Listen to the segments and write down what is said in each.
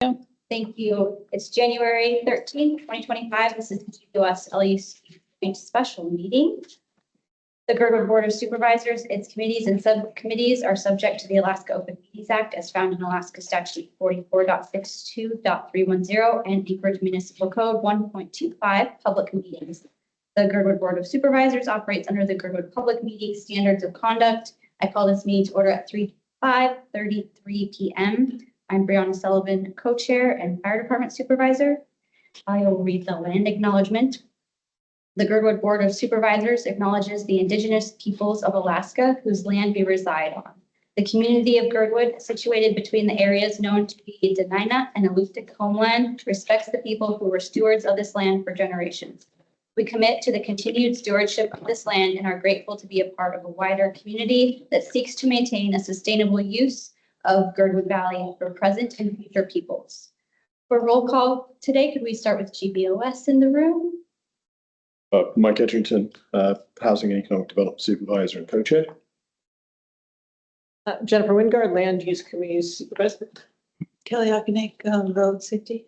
Thank you. It's January 13th, 2025. This is the GWS LUC special meeting. The Girdwood Board of Supervisors, its committees and subcommittees are subject to the Alaska Open Meetings Act as found in Alaska Statute 44.62.310 and Anchorage Municipal Code 1.25 public meetings. The Girdwood Board of Supervisors operates under the Girdwood Public Meeting Standards of Conduct. I call this meeting to order at 5:33 p.m. I'm Brianna Sullivan, co-chair and fire department supervisor. I will read the land acknowledgement. The Girdwood Board of Supervisors acknowledges the indigenous peoples of Alaska whose land we reside on. The community of Girdwood, situated between the areas known to be Dena'ina and Alutiiq homeland, respects the people who were stewards of this land for generations. We commit to the continued stewardship of this land and are grateful to be a part of a wider community that seeks to maintain a sustainable use of Girdwood Valley for present and future peoples. For roll call today, could we start with GBOS in the room? Mike Edgington, Housing and Economic Development Supervisor and Co-Chair. Jennifer Wingard, Land Use Committee Supervisor. Kelly Hockenake, Road Safety.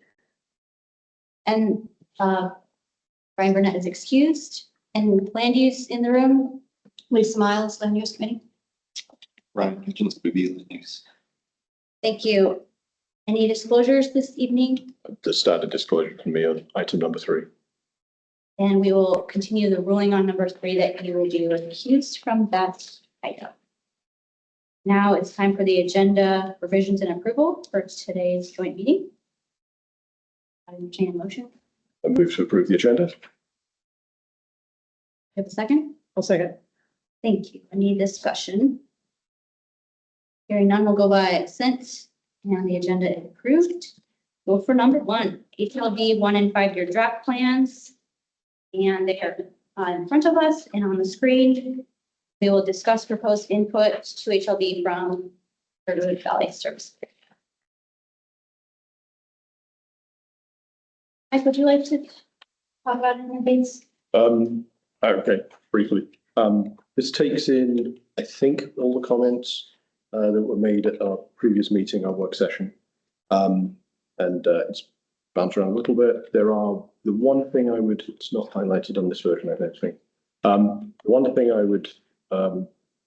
And Brian Burnett is excused. And land use in the room, Lisa Miles, Land Use Committee. Ryan Hitchens, BB Land Use. Thank you. Any disclosures this evening? The standard disclosure can be on item number 3. And we will continue the ruling on number 3 that you will be recused from that item. Now it's time for the agenda revisions and approval for today's joint meeting. I entertain a motion. I move to approve the agenda. You have a second? I'll second. Thank you. Any discussion? Hearing none, will go by consent and the agenda is approved. Go for number 1, HLB 1 and 5 year draft plans. And they are in front of us and on the screen. We will discuss proposed input to HLB from Girdwood Valley Service. Mike, would you like to talk about any of these? Okay, briefly. This takes in, I think, all the comments that were made at our previous meeting, our work session. It's bounced around a little bit. The one thing I would, it's not highlighted on this version, I don't think. The one thing I would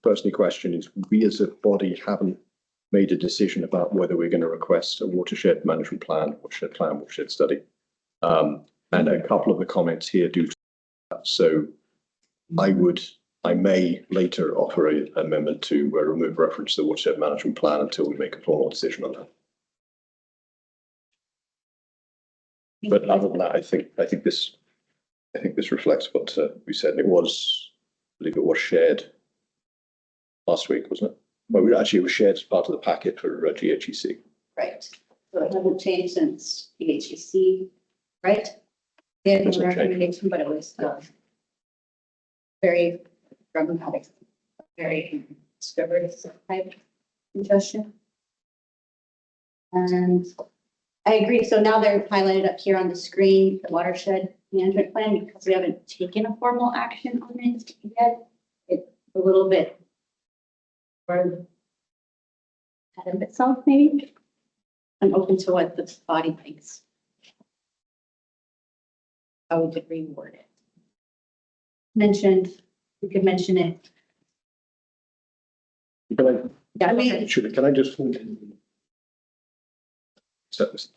personally question is we as a body haven't made a decision about whether we're going to request a watershed management plan, watershed study. And a couple of the comments here do that. So I may later offer an amendment to remove reference to the watershed management plan until we make a formal decision on that. But other than that, I think this reflects what we said. I believe it was shared last week, wasn't it? Well, it was shared as part of the packet for GHEC. Right. So it hasn't changed since GHEC, right? Yeah, Hasn't changed. recommendation, but it was very dramatic, very scribbler's type suggestion. And I agree. So now they're highlighted up here on the screen, the watershed management plan, because we haven't taken a formal action on it yet. It's a little bit ahead of itself, maybe. I'm open to what the body thinks. How we could reword it. We could mention it. Can Yeah, I just set this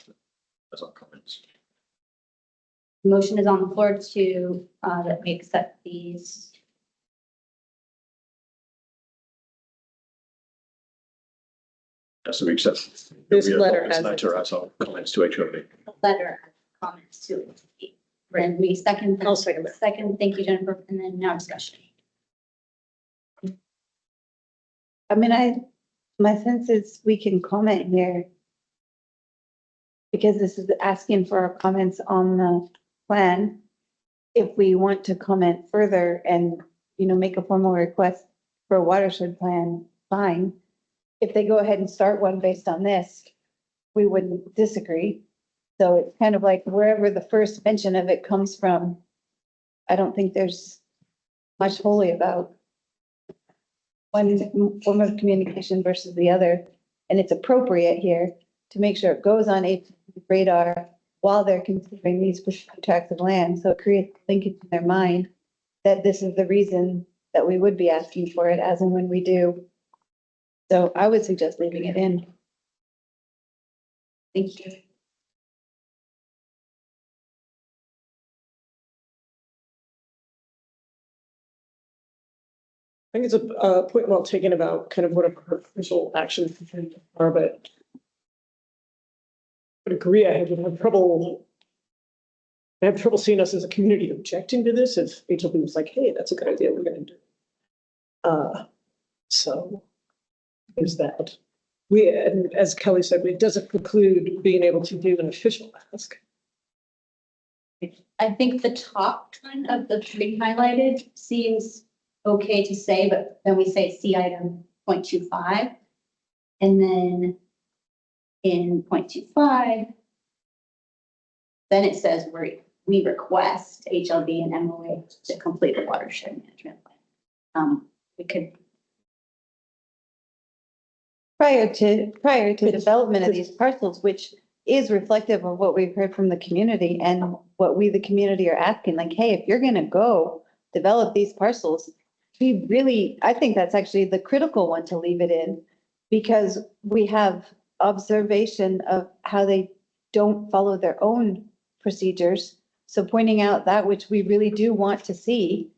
as our comments? motion is on the floor to that we accept these. So we accept This letter has as our comments to HLB. Letter comments to it. And we second. I'll second that. Second, thank you, Jennifer. And then now discussion. I mean, my sense is we can comment here. Because this is asking for our comments on the plan. If we want to comment further and, make a formal request for a watershed plan, fine. If they go ahead and start one based on this, we wouldn't disagree. So it's kind of like wherever the first mention of it comes from, I don't think there's much holy about one form of communication versus the other. And it's appropriate here to make sure it goes on HDD's radar while they're considering these specific tracts of land. So it creates linkage in their mind that this is the reason that we would be asking for it as and when we do. So I would suggest leaving it in. Thank you. I think it's a point well taken about kind of what our official actions are, but I would agree, I would have trouble. I have trouble seeing us as a community objecting to this if HLB was like, hey, that's a good idea, we're gonna do. So there's that. And as Kelly said, it doesn't preclude being able to do an official ask. I think the top one of the three highlighted seems okay to say, but then we say see item 0.25. And then in 0.25, then it says we request HLB and MOA to complete the watershed management plan. We could. Prior to development of these parcels, which is reflective of what we've heard from the community and what we, the community, are asking, like, hey, if you're gonna go develop these parcels, I think that's actually the critical one to leave it in, because we have observation of how they don't follow their own procedures. So pointing out that which we really do want to see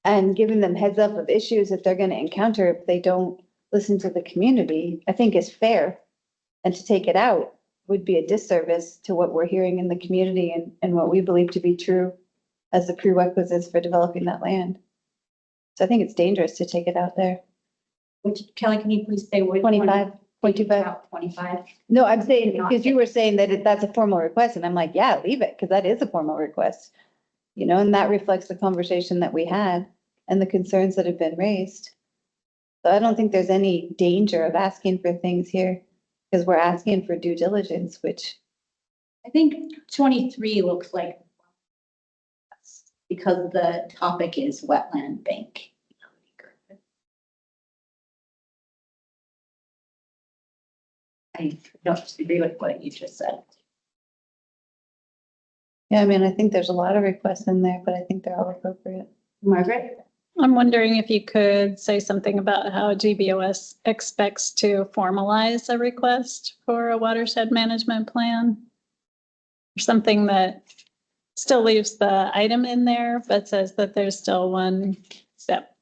and giving them heads up of issues that they're gonna encounter if they don't listen to the community, I think is fair. And to take it out would be a disservice to what we're hearing in the community and what we believe to be true as the prerequisites for developing that land. So I think it's dangerous to take it out there. Which, Kelly, can you please say what? 25.25. 25. No, I'm saying, because you were saying that that's a formal request, and I'm like, yeah, leave it, because that is a formal request. You know, and that reflects the conversation that we had and the concerns that have been raised. So I don't think there's any danger of asking for things here, because we're asking for due diligence, which. I think 23 looks like, because the topic is wetland bank. I don't disagree with what you just said. Yeah, I mean, I think there's a lot of requests in there, but I think they're all appropriate. Margaret? I'm wondering if you could say something about how GBOS expects to formalize a request for a watershed management plan. Or something that still leaves the item in there, but says that there's still one step.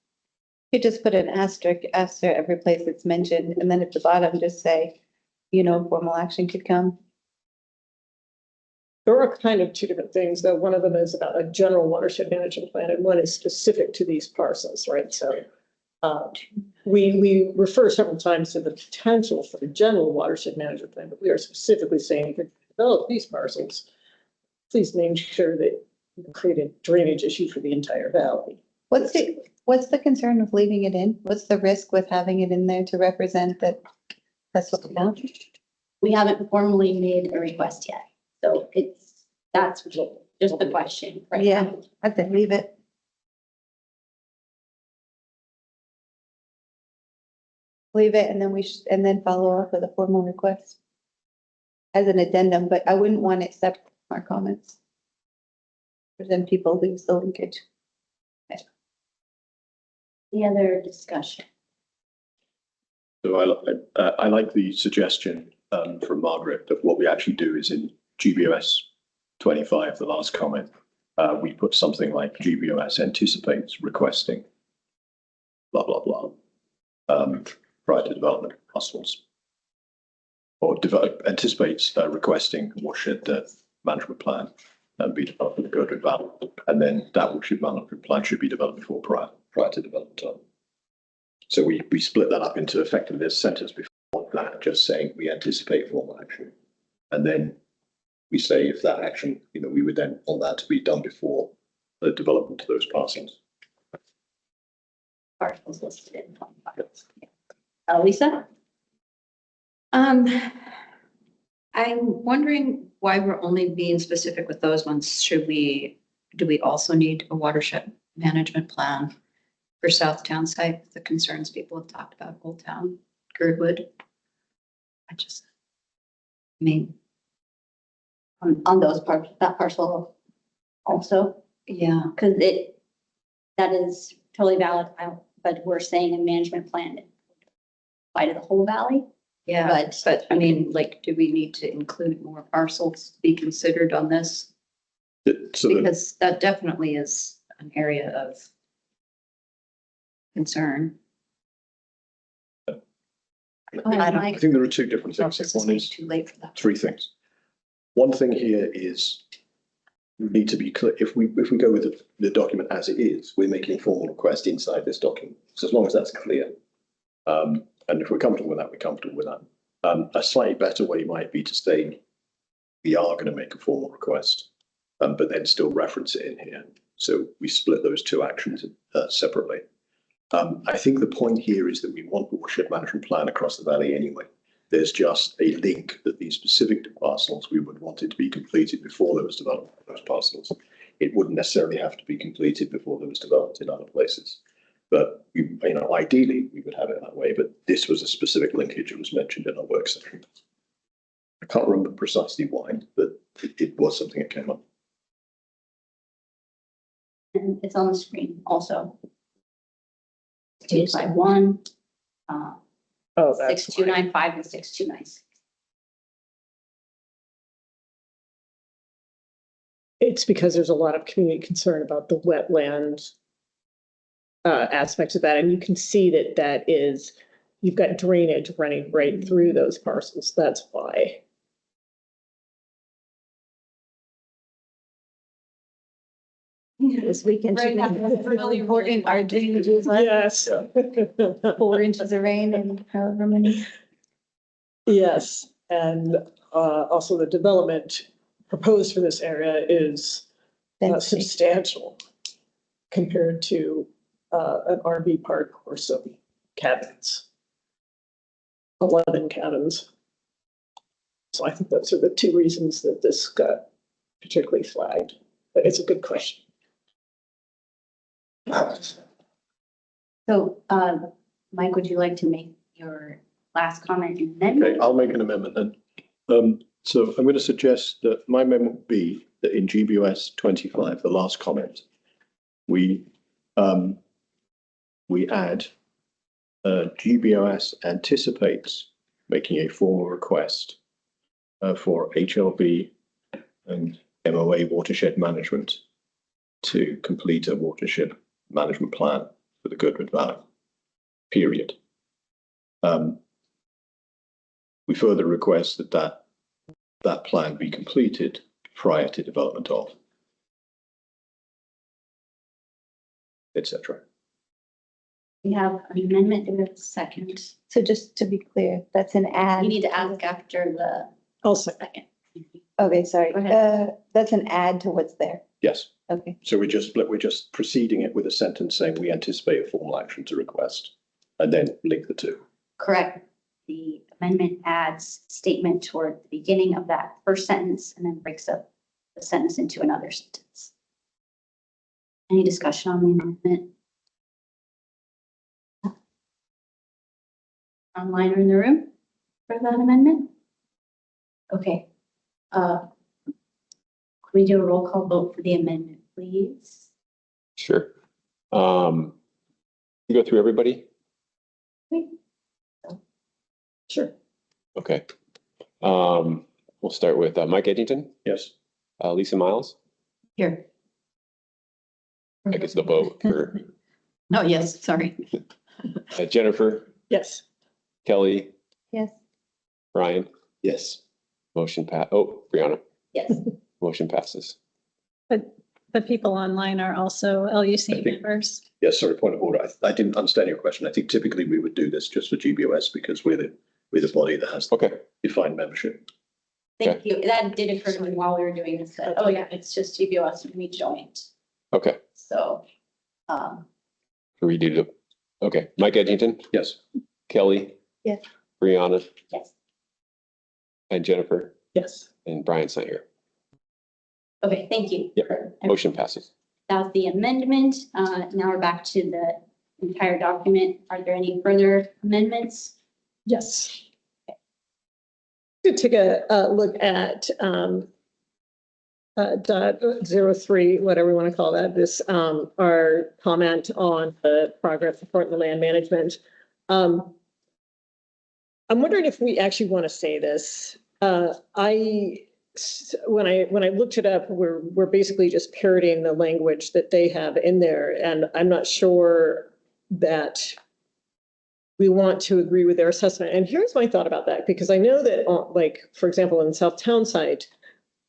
You just put an asterisk after every place it's mentioned, and then at the bottom, just say, you know, formal action could come. There are kind of two different things, though. One of them is about a general watershed management plan, and one is specific to these parcels, right? So we refer several times to the potential for a general watershed management plan, but we are specifically saying if you develop these parcels, please make sure that you create a drainage issue for the entire valley. What's the concern with leaving it in? What's the risk with having it in there to represent that that's what we want? We haven't formally made a request yet, so that's just the question, right? Yeah, I think leave it. Leave it, and then and then follow up with a formal request as an addendum, but I wouldn't want it separate from our comments. Because then people lose the linkage. The other discussion. So I like the suggestion from Margaret that what we actually do is in GBOS 25, the last comment, we put something like GBOS anticipates requesting blah, blah, blah, prior to development of parcels. Or anticipates requesting watershed management plan and be developed in the Girdwood Valley. And then that watershed management plan should be developed before prior to development time. So we split that up into effectively this sentence before that, just saying we anticipate formal action. And then we say if that action, we would then want that to be done before the development of those parcels. Parcels listed in 25. Lisa? I'm wondering why we're only being specific with those ones. Do we also need a watershed management plan for South Town site, the concerns people have talked about, Old Town, Girdwood? I mean, on those parts, that parcel also, yeah, because that is totally valid, but we're saying a management plan apply to the whole valley. yeah, but I mean, like, do we need to include more parcels to be considered on this? So that, Because that definitely is an area of concern. I don't- I think there are two different things. This One is is too late for that. three things. One thing here is we need to be clear, if we go with the document as it is, we're making a formal request inside this document. So as long as that's clear, and if we're comfortable with that, we're comfortable with that. A slightly better way might be to say we are going to make a formal request, but then still reference it in here. So we split those two actions separately. I think the point here is that we want the watershed management plan across the valley anyway. There's just a link that these specific parcels, we would want it to be completed before there was development of those parcels. It wouldn't necessarily have to be completed before there was development in other places. But ideally we would have it that way, but this was a specific linkage that was mentioned in our work session. I can't remember precisely why, but it was something that came up. And it's on the screen also. 251, Oh, that's 6295 and 6296. It's because there's a lot of community concern about the wetland aspect of that, and you can see that is, you've got drainage running right through those parcels. That's why. This weekend, Right now, it's really important, our drainages, Yes. 4 inches of rain and however many. Yes, and also the development proposed for this area is density. substantial compared to an RV park or some cabins. 11 cabins. So I think those are the two reasons that this got particularly flagged. But it's a good question. So, Mike, would you like to make your last comment and then? Okay, I'll make an amendment then. So I'm going to suggest that my amendment would be that in GBOS 25, the last comment, we add GBOS anticipates making a formal request for HLB and MOA watershed management to complete a watershed management plan for the Girdwood Valley, period. We further request that plan be completed prior to development of, etc. We have an amendment, do we have a second? So just to be clear, that's an add. You need to ask after the Also, second. Okay, sorry. Go ahead. That's an add to what's there. Yes. Okay. So we're just preceding it with a sentence saying we anticipate a formal action to request, and then link the two. Correct. The amendment adds statement toward the beginning of that first sentence and then breaks up the sentence into another sentence. Any discussion on the amendment? Online or in the room for that amendment? Okay. Can we do a roll call vote for the amendment, please? Sure. You go through everybody? sure. Okay. We'll start with Mike Edgington, Yes. Lisa Miles. Here. I guess the vote for Oh, yes, sorry. Jennifer, Yes. Kelly, Yes. Brian. Yes. Motion Brianna. Yes. Motion passes. But the people online are also LUC I think- members. Yes, sorry, point of order. I didn't understand your question. I think typically we would do this just for GBOS because we're the body that has Okay. defined membership. Thank you. That did occur to me while we were doing this, that, oh yeah, it's just GBOS and we joined. Okay. So, Redo it. Okay. Mike Edgington, Yes. Kelly. Yes. Brianna yes. and Jennifer Yes. and Brian's not here. Okay, thank you. Yep. Motion passes. That was the amendment. Now we're back to the entire document. Are there any further amendments? Yes. to take a look at dot 03, whatever you want to call that, this our comment on the progress report in the land management. I'm wondering if we actually want to say this. When I looked it up, we're basically just parroting the language that they have in there, and I'm not sure that we want to agree with their assessment. And here's my thought about that, because I know that, like, for example, in the South Town site,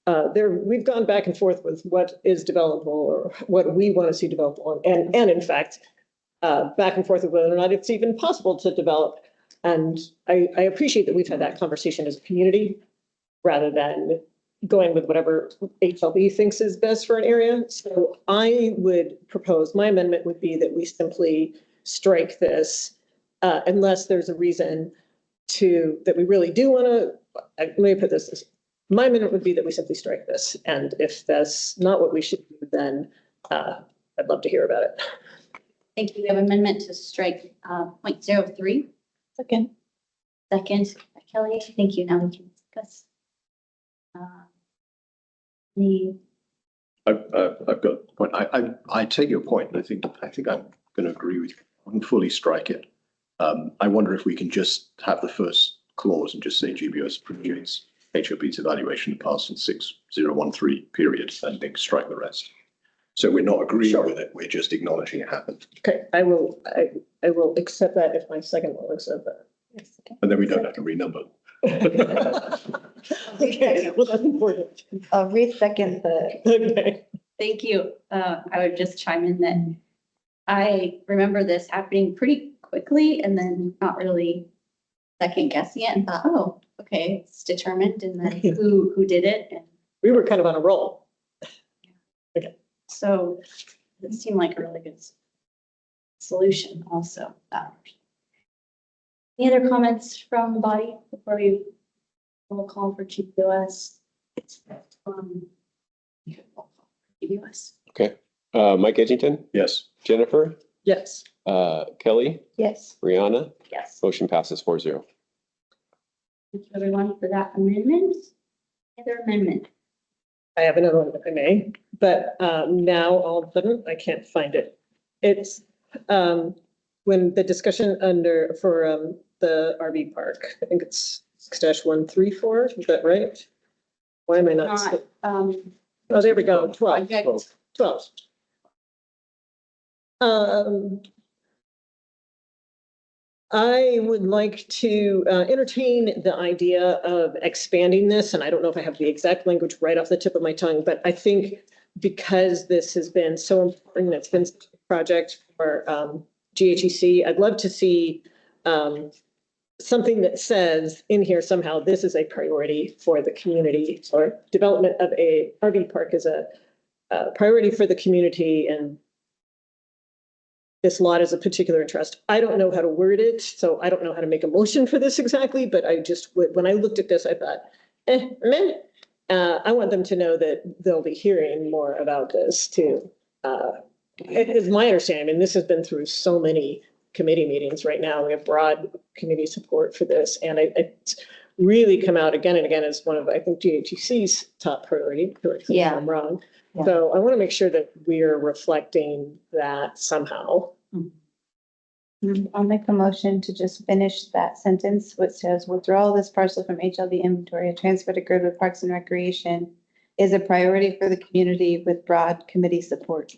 we've gone back and forth with what is developable or what we want to see developable, and in fact, back and forth with whether or not it's even possible to develop. And I appreciate that we've had that conversation as a community, rather than going with whatever HLB thinks is best for an area. So I would propose, my amendment would be that we simply strike this unless there's a reason that we really do want to, let me put this, my amendment would be that we simply strike this. And if that's not what we should do, then I'd love to hear about it. Thank you. We have amendment to strike 0.03. Second. Second, Kelly. Thank you. Now we can discuss. I've got a point. I take your point, and I think I'm going to agree with you. I wouldn't fully strike it. I wonder if we can just have the first clause and just say GBOS appreciates HOP's evaluation of parcel 6013 period, and then strike the rest. So we're not agreeing with it. We're just acknowledging it happened. Okay, I will accept that if my second will accept that. And then we don't have to renumber. Okay, well, that's important. I'll re-second the, Okay. Thank you. I would just chime in that I remember this happening pretty quickly and then not really second guessing it and thought, oh, okay, it's determined, and then who did it. And We were kind of on a roll. so it seemed like a really good solution also. Any other comments from the body before we will call for GBOS? GBOS. Okay. Mike Edgington, Yes. Jennifer, Yes. Kelly, yes. Brianna, Yes. motion passes 4-0. Thank you, everyone, for that amendment. Other amendment. I have another one if I may, but now all of a sudden I can't find it. It's when the discussion for the RV park, I think it's 6-134, is that right? Why am I not? Not, Oh, there we go, 12. project. 12. I would like to entertain the idea of expanding this, and I don't know if I have the exact language right off the tip of my tongue, but I think because this has been so important, it's been such a project for GHEC, I'd love to see something that says in here somehow this is a priority for the community, or development of a RV park is a priority for the community, and this lot is a particular interest. I don't know how to word it, so I don't know how to make a motion for this exactly, but I just, when I looked at this, I thought, I want them to know that they'll be hearing more about this too. It is my understanding, and this has been through so many committee meetings right now. We have broad committee support for this, and it's really come out again and again as one of, I think, GHEC's top priority. Correct me if I'm wrong. Yeah. So I want to make sure that we are reflecting that somehow. I'll make a motion to just finish that sentence, which says withdrawal of this parcel from HLD inventory and transfer to Girdwood Parks and Recreation is a priority for the community with broad committee support.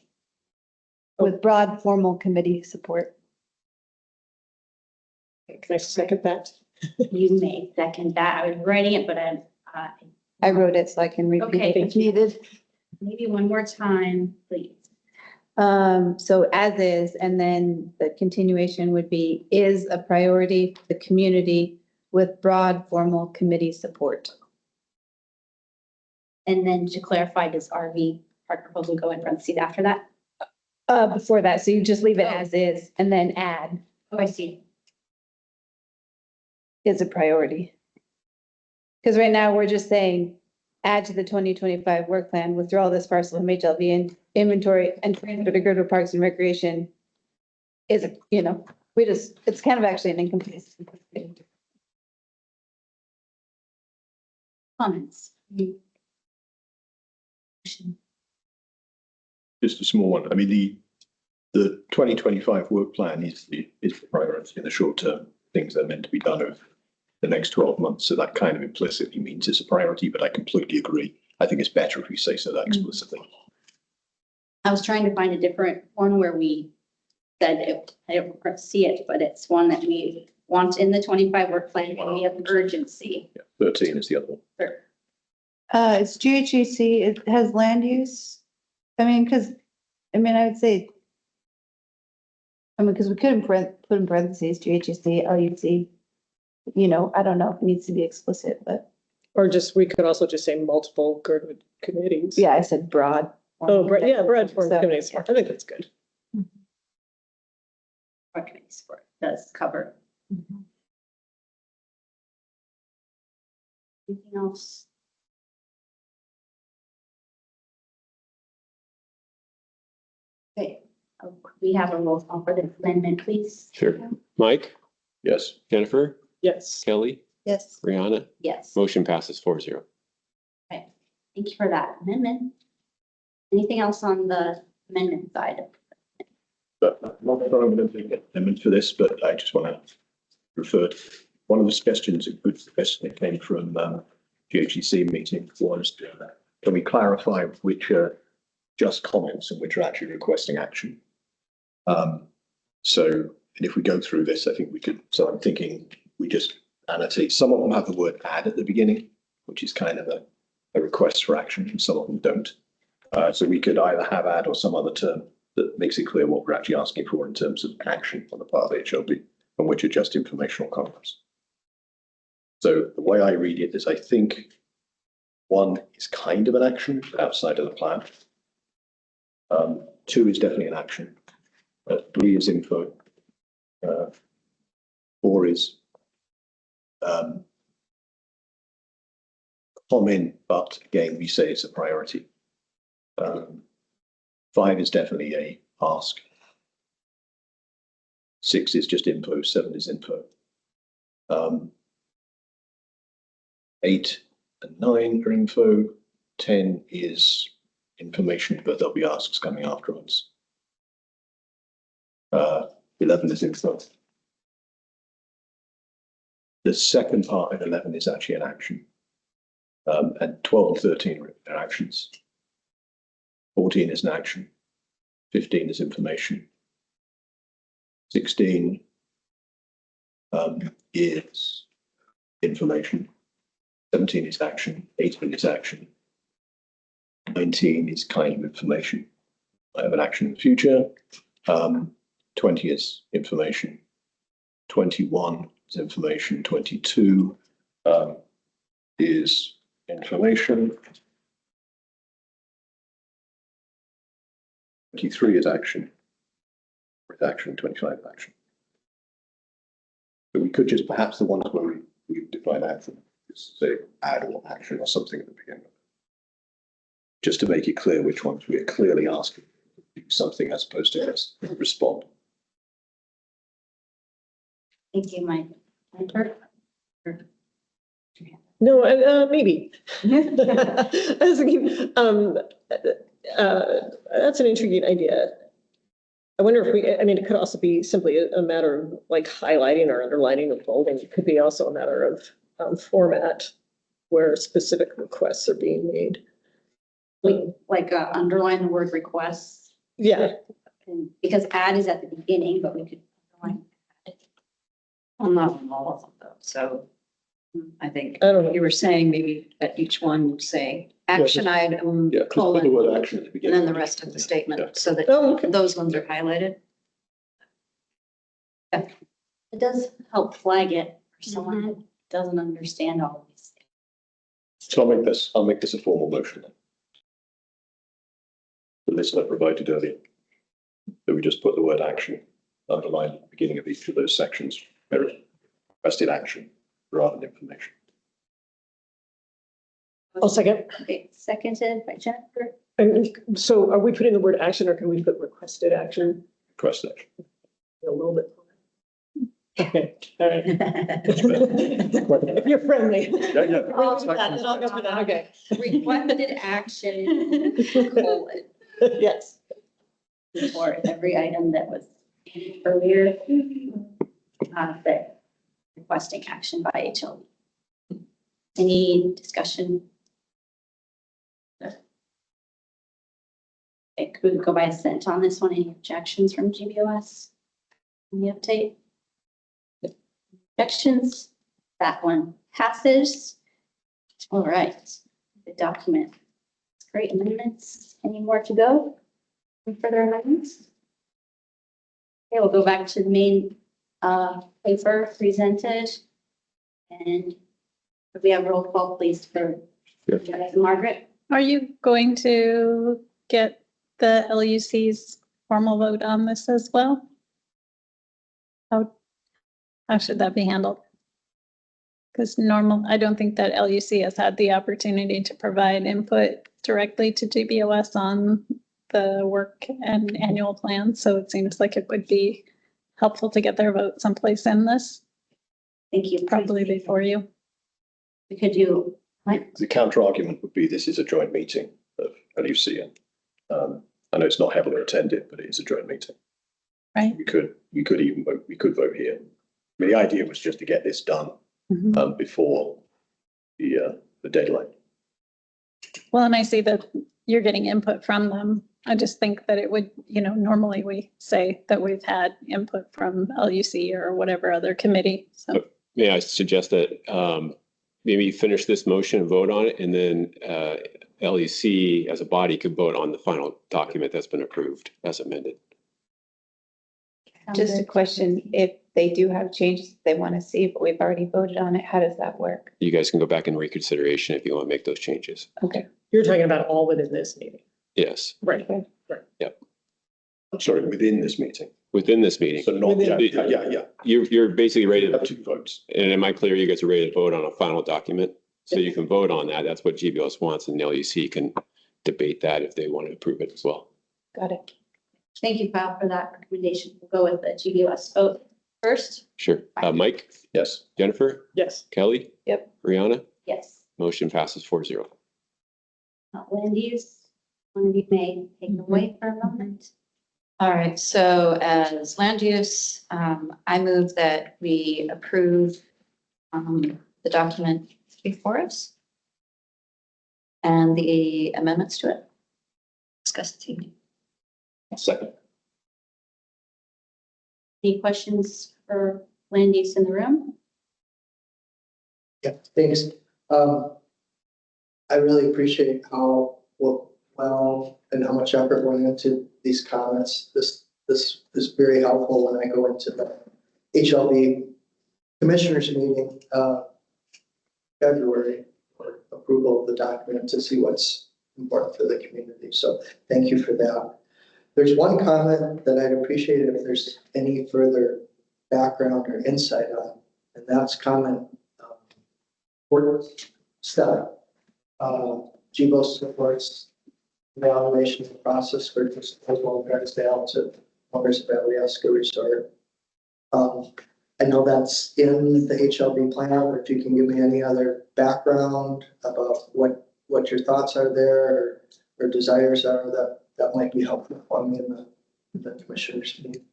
With broad formal committee support. Can I second that? You may second that. I was writing it, but I wrote it so I can repeat Okay. it if needed. maybe one more time, please. So as is, and then the continuation would be, is a priority for the community with broad formal committee support. And then to clarify, does RV park proposal go in parentheses after that? Before that, so you just leave it as is and then add Oh, I see. is a priority. Because right now we're just saying, add to the 2025 work plan, withdraw this parcel from HLV in inventory and transfer to Girdwood Parks and Recreation is, it's kind of actually an incomplete. comments? Just a small one. I mean, the 2025 work plan is the priority in the short term. Things that are meant to be done over the next 12 months. So that kind of implicitly means it's a priority, but I completely agree. I think it's better if we say so that explicitly. I was trying to find a different one where we said it, I don't see it, but it's one that we want in the 25 work plan and we have urgency. Yeah, 13 is the other one. Sure. It's GHEC, it has land use. I mean, I would say, because we could put in parentheses, GHEC, LUC. I don't know if it needs to be explicit, but Or just, we could also just say multiple Girdwood committees. yeah, I said broad. Oh, yeah, broad form So, committees. I think that's good. Okay, sport does cover. Anything else? Okay, we have a roll call for the amendment, please. Sure. Mike, Yes. Jennifer, Yes. Kelly, Yes. Brianna, Yes. motion passes 4-0. Thank you for that amendment. Anything else on the amendment side? But I'm not going to take an amendment for this, but I just want to refer to one of the suggestions, a good suggestion that came from GHEC meeting was, can we clarify which are just comments and which are actually requesting action? And if we go through this, I think we could, so I'm thinking we just annotate, some of them have the word add at the beginning, which is kind of a request for action, and some of them don't. So we could either have add or some other term that makes it clear what we're actually asking for in terms of action on the part of HLB, and which are just informational comments. So the way I read it is I think 1 is kind of an action outside of the plan. 2 is definitely an action. 3 is info. 4 is comment, but again, we say it's a priority. 5 is definitely a ask. 6 is just info. 7 is info. 8 and 9 are info. 10 is information, but there'll be asks coming afterwards. 11 is info. The second part of 11 is actually an action. And 12 and 13 are actions. 14 is an action. 15 is information. 16 is information. 17 is action. 18 is action. 19 is kind of information. I have an action in the future. 20 is information. 21 is information. 22 is information. 23 is action. With action, 25 action. So we could just, perhaps the ones where we define action, just say add or action or something at the beginning. Just to make it clear which ones we are clearly asking to do something as opposed to just respond. Thank you, Mike. No, maybe. I was thinking, that's an intriguing idea. I wonder if it could also be simply a matter of like highlighting or underlining or bolding. It could be also a matter of format where specific requests are being made. Like underline the word requests. Yeah, And because add is at the beginning, but we could underline add. Well, not on all of them though, so I think I don't know. you were saying maybe at each one, say, action item, Yeah, just put the colon, word action at the and beginning. then the rest of the Yeah. statement, so that Oh, okay. those ones are highlighted. It does help flag it for someone who doesn't understand all of these things. So I'll make this a formal motion then. The list I provided earlier. So we just put the word action underlined at the beginning of each of those sections. Where it's requested action rather than information. I'll second. Okay, seconded by Jennifer. And so are we putting the word action or can we put requested action Request action. a little bit? Okay, all right. If you're friendly. Yeah, yeah. Then I'll go for that, okay. Requested action, colon, Yes. for every item that was earlier. That requesting action by HLB. Any discussion? Okay, could we go by assent on this one? Any objections from GBOS? Any update? Objections? That one passes. All right, the document. Great amendments. Any more to go? Any further amendments? Okay, we'll go back to the main paper presented. And could we have roll call, please, for Margaret? Are you going to get the LUC's formal vote on this as well? How should that be handled? Because I don't think that LUC has had the opportunity to provide input directly to GBOS on the work and annual plan. So it seems like it would be helpful to get their vote someplace in this, Thank you. probably before you. We could do, The counter argument would be this is a joint meeting of LUC and I know it's not heavily attended, but it is a joint meeting. Right. We could even vote, we could vote here. I mean, the idea was just to get this done before the deadline. Well, and I see that you're getting input from them. I just think that it would, normally we say that we've had input from LUC or whatever other committee. So May I suggest that maybe you finish this motion and vote on it, and then LEC as a body could vote on the final document that's been approved as amended. Just a question, if they do have changes they want to see, but we've already voted on it, how does that work? You guys can go back in reconsideration if you want to make those changes. Okay. You're talking about all within this meeting. Yes, Right. I'm sorry, within this meeting. within this meeting. So not, Within- yeah. You're basically ready You have to, two votes. and am I clear? You guys are ready to vote on a final document? So you can vote on that. That's what GBOS wants, and the LUC can debate that if they want to approve it as well. Got it. thank you, Kyle, for that recommendation. We'll go with the GBOS vote first. Sure. Mike, Yes. Jennifer, Yes. Kelly? Yep. Brianna? Yes. Motion passes 4-0. Land use, one of you may take it away for a moment. All right, so as land use, I move that we approve the document before us and the amendments to it. Discuss this evening. Second. Any questions for land use in the room? Yeah, thanks. I really appreciate how well and how much effort went into these comments. This is very helpful when I go into the HLB commissioners meeting, February, for approval of the document to see what's important for the community. So thank you for that. There's one comment that I'd appreciate if there's any further background or insight on, and that's comment work study. GBOS supports evaluation process for disposal of Gardasil to owners of Alyeska Resort. I know that's in the HLB plan, but if you can give me any other background about what your thoughts are there or desires are, that might be helpful for me in the commissioners meeting.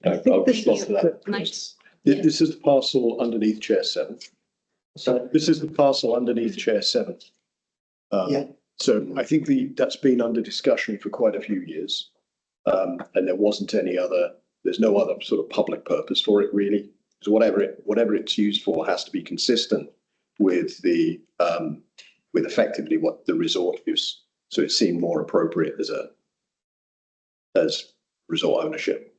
I'll respond to that. Mike? This is the parcel underneath chair 7. So, This is the parcel underneath chair 7. Yeah. So I think that's been under discussion for quite a few years. And there's no other sort of public purpose for it really. So whatever it's used for has to be consistent with with effectively what the resort is. So it seemed more appropriate as resort ownership.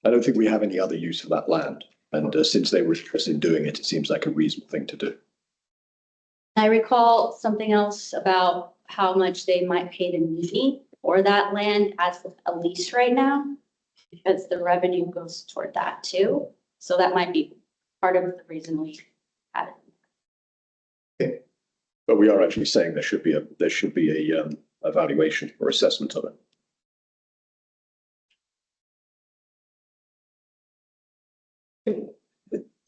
I don't think we have any other use for that land. And since they were interested in doing it, it seems like a reasonable thing to do. I recall something else about how much they might pay to me for that land as a lease right now, because the revenue goes toward that too. So that might be part of the reason we had it. But we are actually saying there should be a evaluation or assessment of it.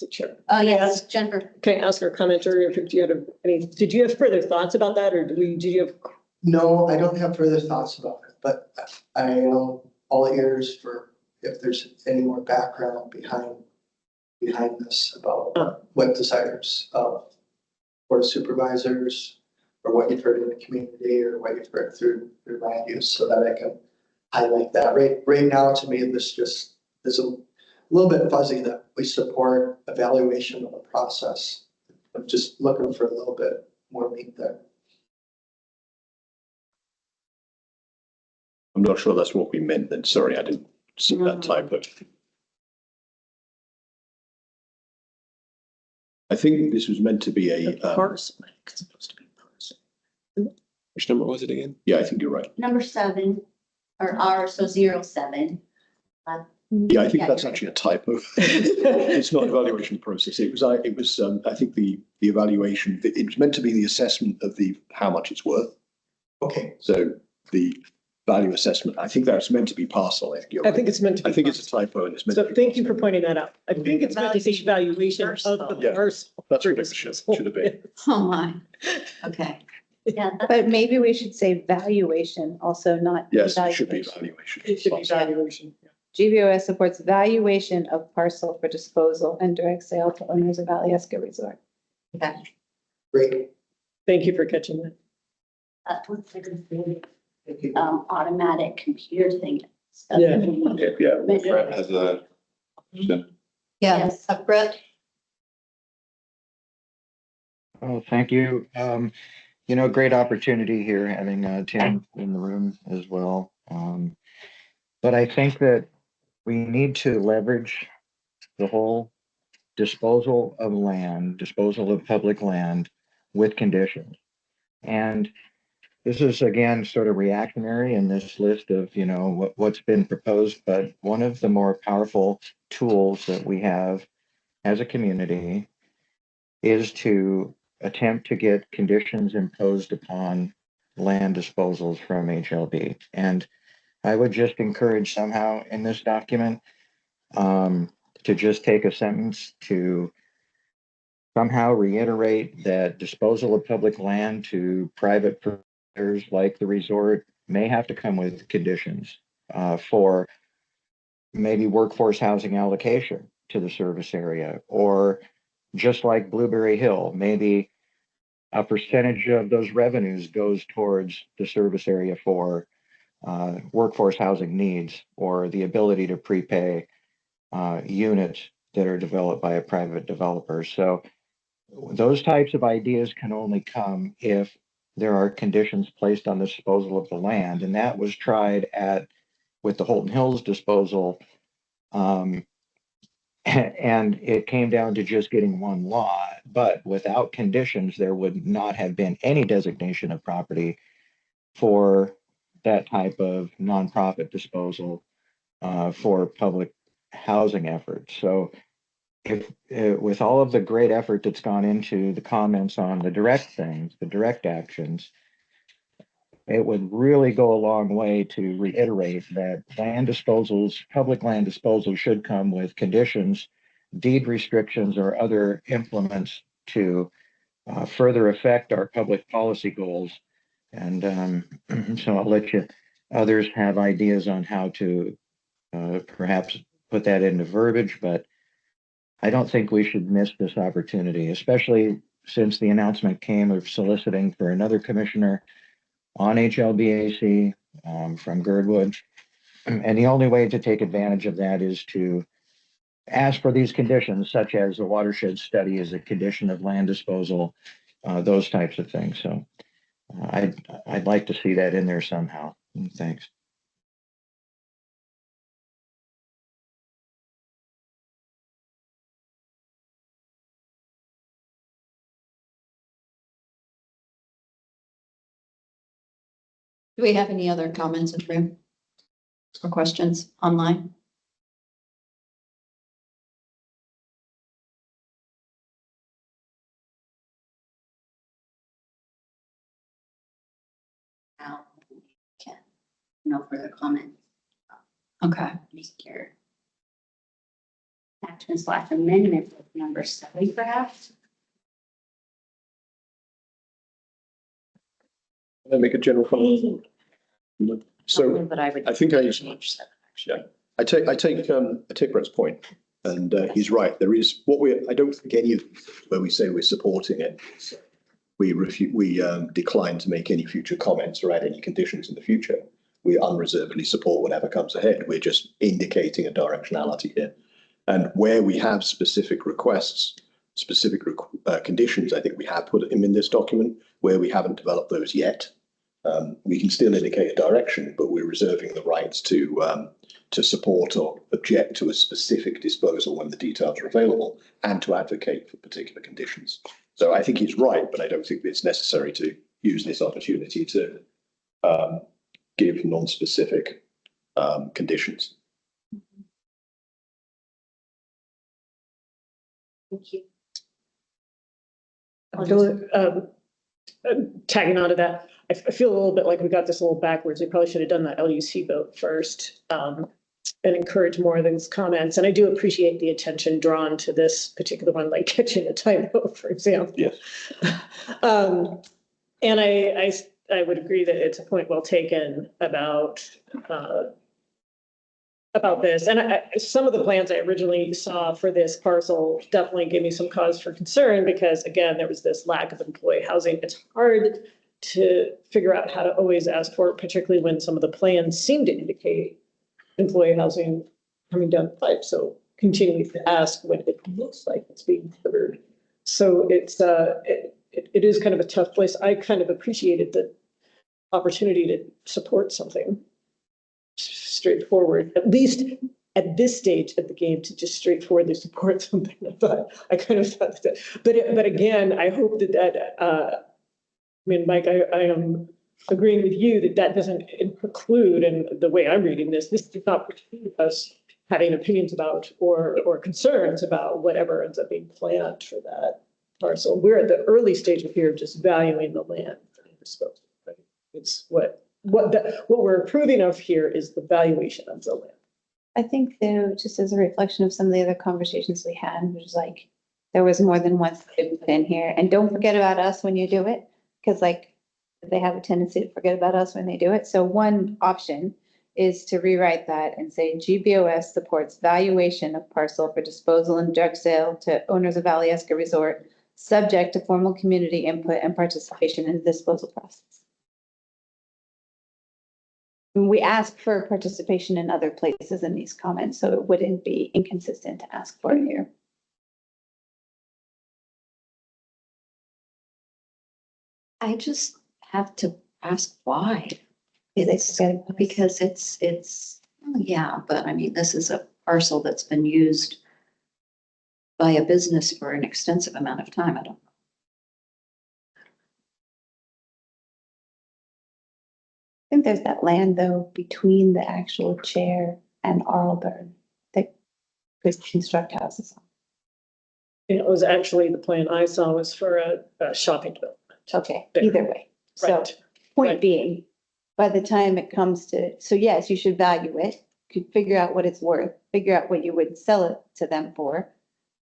Chair. Oh, yes, Jennifer. Can I ask our commenter if you had any, did you have further thoughts about that, or did you have? No, I don't have further thoughts about it, but I am all ears for if there's any more background behind this about what desires of Board of Supervisors, or what you've heard in the community, or what you've heard through land use, so that I can highlight that. Right now, to me, this just is a little bit fuzzy that we support evaluation of a process. I'm just looking for a little bit more meat there. I'm not sure that's what we meant then. Sorry, I didn't see that typo. I think this was meant to be a, Parcel, it's supposed to be parcel. Which number was it again? yeah, I think you're right. Number 7, or R, so 07. Yeah, I think Yeah, that's you're actually a typo. It's not evaluation process. It was, I think the evaluation, it was meant to be the assessment of how much it's worth. Okay, So the value assessment, I think that's meant to be parcel. I think you're I right. think it's meant to be. I think it's a typo and it's meant to So be. thank you for pointing that out. I think it's meant to say evaluation of the Yeah, parcel. That's what it should have been. Oh, my. Okay. Yeah, that's But maybe we should say valuation, also not. Yes, it should be evaluation. evaluation. It should be valuation. GBOS supports valuation of parcel for disposal and direct sale to owners of Alyeska Resort. Okay. great. Thank you for catching that. that was like a Thank you. automatic computer thing. Stuff. Yeah. Yeah. Brett has a. Yeah, Yes. Brett? Oh, thank you. Great opportunity here, having Tim in the room as well. But I think that we need to leverage the whole disposal of land, disposal of public land with conditions. And this is again sort of reactionary in this list of, what's been proposed, but one of the more powerful tools that we have as a community is to attempt to get conditions imposed upon land disposals from HLB. And I would just encourage somehow in this document to just take a sentence to somehow reiterate that disposal of public land to private providers like the resort may have to come with conditions for maybe workforce housing allocation to the service area, or just like Blueberry Hill, maybe a percentage of those revenues goes towards the service area for workforce housing needs, or the ability to prepay units that are developed by a private developer. So those types of ideas can only come if there are conditions placed on the disposal of the land. And that was tried with the Holton Hills disposal. And it came down to just getting one lot, but without conditions, there would not have been any designation of property for that type of nonprofit disposal for public housing efforts. So if with all of the great effort that's gone into the comments on the direct things, the direct actions, it would really go a long way to reiterate that public land disposals should come with conditions, deed restrictions, or other implements to further affect our public policy goals. And so I'll let others have ideas on how to perhaps put that into verbiage, but I don't think we should miss this opportunity, especially since the announcement came of soliciting for another commissioner on HLBAC from Girdwood. And the only way to take advantage of that is to ask for these conditions, such as the watershed study as a condition of land disposal, those types of things. So I'd like to see that in there somehow. Thanks. Do we have any other comments in the room or questions online? Now, okay. No further comment. Okay. Make your attachment/amendment with number 7, perhaps. Can I make a general comment? So But I would. I think I, change that, actually. I take Brett's point, and he's right. There is I don't think any of where we say we're supporting it, we decline to make any future comments or add any conditions in the future. We unreservedly support whatever comes ahead. We're just indicating a directionality here. And where we have specific requests, specific conditions, I think we have put them in this document. Where we haven't developed those yet, we can still indicate a direction, but we're reserving the rights to support or object to a specific disposal when the details are available, and to advocate for particular conditions. So I think he's right, but I don't think it's necessary to use this opportunity to give non-specific conditions. Thank you. Tagging onto that, I feel a little bit like we got this a little backwards. We probably should have done the LUC vote first, and encourage more of those comments. And I do appreciate the attention drawn to this particular one, like catching a typo, for example. Yes. And I would agree that it's a point well taken about this. And some of the plans I originally saw for this parcel definitely gave me some cause for concern, because again, there was this lack of employee housing. It's hard to figure out how to always ask for it, particularly when some of the plans seem to indicate employee housing coming down the pipe. So continuing to ask when it looks like it's being delivered. So it is kind of a tough place. I kind of appreciated the opportunity to support something straightforward, at least at this stage of the game, to just straightforwardly support something. I kind of thought that, but again, I hope that I mean, Mike, I am agreeing with you that doesn't preclude, and the way I'm reading this does not preclude us having opinions about or concerns about whatever ends up being planned for that parcel. We're at the early stage of here, just valuing the land for disposal. Right? It's what we're approving of here is the valuation of the land. I think though, just as a reflection of some of the other conversations we had, which is like, there was more than one thing put in here, and don't forget about us when you do it, because like they have a tendency to forget about us when they do it. So one option is to rewrite that and say GBOS supports valuation of parcel for disposal and direct sale to owners of Alyeska Resort, subject to formal community input and participation in the disposal process. We ask for participation in other places in these comments, so it wouldn't be inconsistent to ask for it here. I just have to ask why. It's Because it's, well, yeah, but I mean, this is a parcel that's been used by a business for an extensive amount of time. I don't know. I think there's that land though between the actual chair and Arlburn that could construct houses on. It was actually, the plan I saw was for a shopping development. Okay, There. either way. So Right. point Right. being, by the time it comes to, so yes, you should value it, could figure out what it's worth, figure out what you would sell it to them for,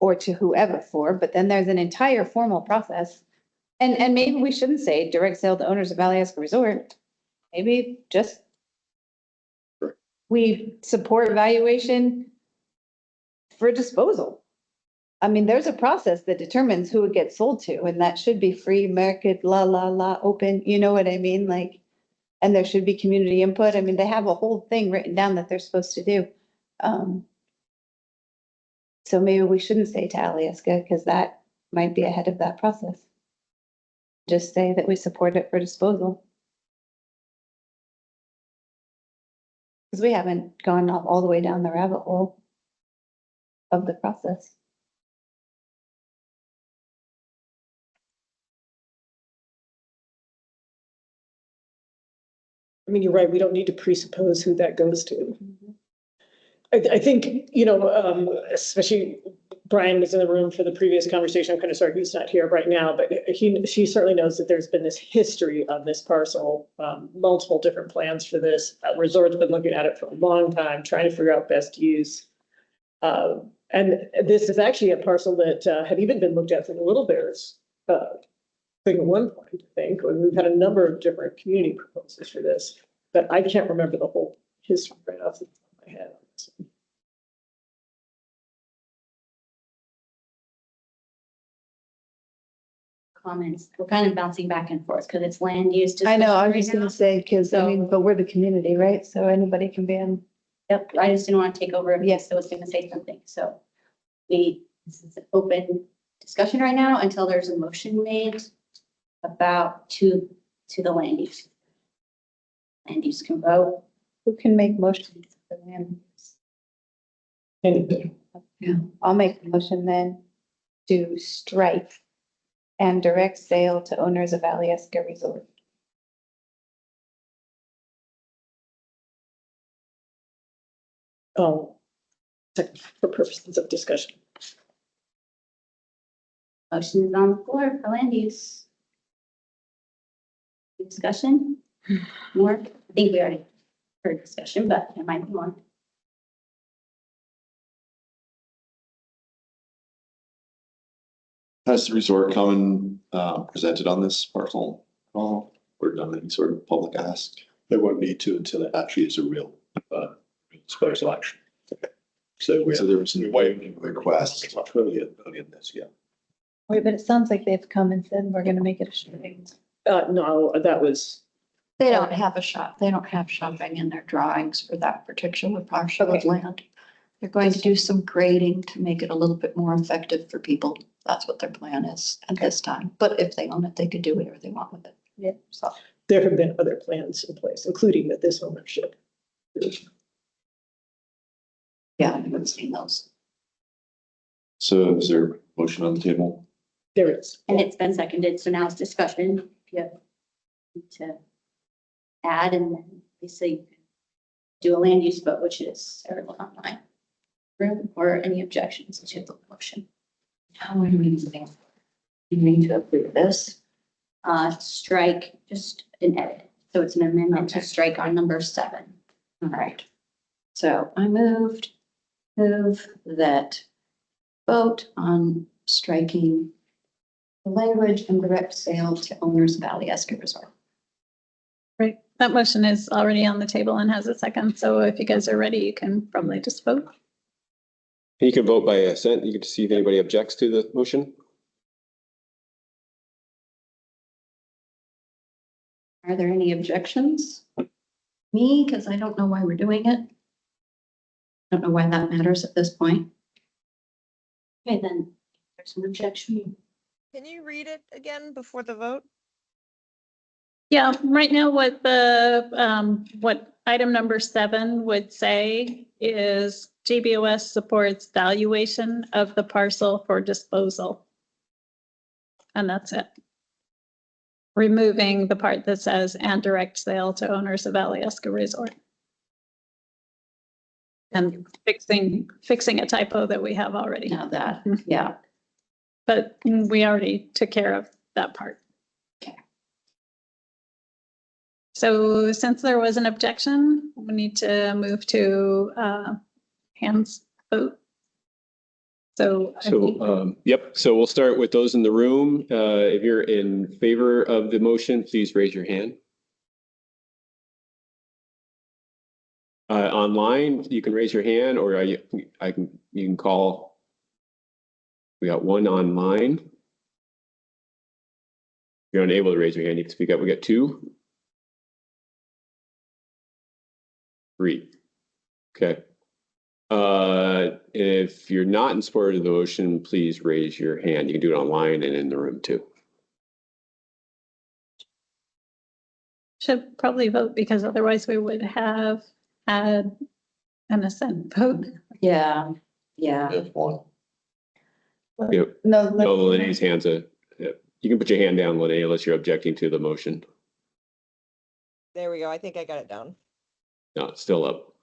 or to whoever for, but then there's an entire formal process. And maybe we shouldn't say direct sale to owners of Alyeska Resort. Maybe just we support valuation for disposal. I mean, there's a process that determines who it gets sold to, and that should be free market, open, you know what I mean? Like, and there should be community input. I mean, they have a whole thing written down that they're supposed to do. So maybe we shouldn't say to Alyeska, because that might be ahead of that process. Just say that we support it for disposal. Because we haven't gone all the way down the rabbit hole of the process. I mean, you're right. We don't need to presuppose who that goes to. I think, you know, especially Brian was in the room for the previous conversation. I'm kind of sorry he's not here right now, but she certainly knows that there's been this history of this parcel, multiple different plans for this. Resort's been looking at it for a long time, trying to figure out best use. And this is actually a parcel that had even been looked at for the Little Bears thing at one point, I think. And we've had a number of different community proposals for this, but I can't remember the whole history right off the top of my head. Comments, we're kind of bouncing back and forth because it's land use. I know, I was discussion just right gonna now. say, because I So- mean, but we're the community, right? So anybody can be on. Yep, I just didn't want to take over if Yes. I was gonna say something, so this is an open discussion right now until there's a motion made about to the land use. Land use can vote. Who can make motions for land use? And I'll make a motion then to strike and direct sale to owners of Alyeska Resort. for purposes of discussion. Motion is on the floor for land use. Discussion? More? I think we already heard discussion, but there might be more. Has the resort come and presented on this parcel at all, or done any sort of public ask? They won't need to until it actually is a real disposal action. So we're, So there was we're no waiting request. much earlier in this, yeah. Wait, but it sounds like they've come and said, we're gonna make it a straight. No, that was, They don't have a shop, they don't have shopping in their drawings for that particular parcel of Okay. land. They're going to do some grading to make it a little bit more effective for people. That's what their plan is at this time. But if they own it, they could do whatever they want with it. Yeah. So, there have been other plans in place, including that this ownership. yeah, I haven't seen those. So is there a motion on the table? There is. And it's been seconded, so now it's discussion. If you need to add and then obviously do a land use vote, which is everyone online. Room or any objections to the motion? How are we moving? You need to approve this. Strike, just an edit. So it's an amendment to Okay. strike on number 7. All right. So I move that vote on striking the language and direct sale to owners of Alyeska Resort. Right, that motion is already on the table and has a second, so if you guys are ready, you can probably just vote. You can vote by assent. You can see if anybody objects to the motion. Are there any objections? Me, because I don't know why we're doing it. Don't know why that matters at this point. Okay, then there's an objection. Can you read it again before the vote? Yeah, right now what what item number 7 would say is GBOS supports valuation of the parcel for disposal. And that's it. Removing the part that says and direct sale to owners of Alyeska Resort. And fixing a typo that we have already, Now that, yeah. but we already took care of that part. Okay. So since there was an objection, we need to move to hands vote. So I think- So, yep, so we'll start with those in the room. If you're in favor of the motion, please raise your hand. Online, you can raise your hand or you can call. We got one online. If you're unable to raise your hand, you can speak up. We got 2. 3. Okay. If you're not in support of the motion, please raise your hand. You can do it online and in the room too. should probably vote because otherwise we would have had an assent vote. Yeah, yeah. If one. Yep. No, No, Lene's hands are, yep. You can put your hand down, Lene, unless you're objecting to the motion. There we go. I think I got it down. No, it's still up.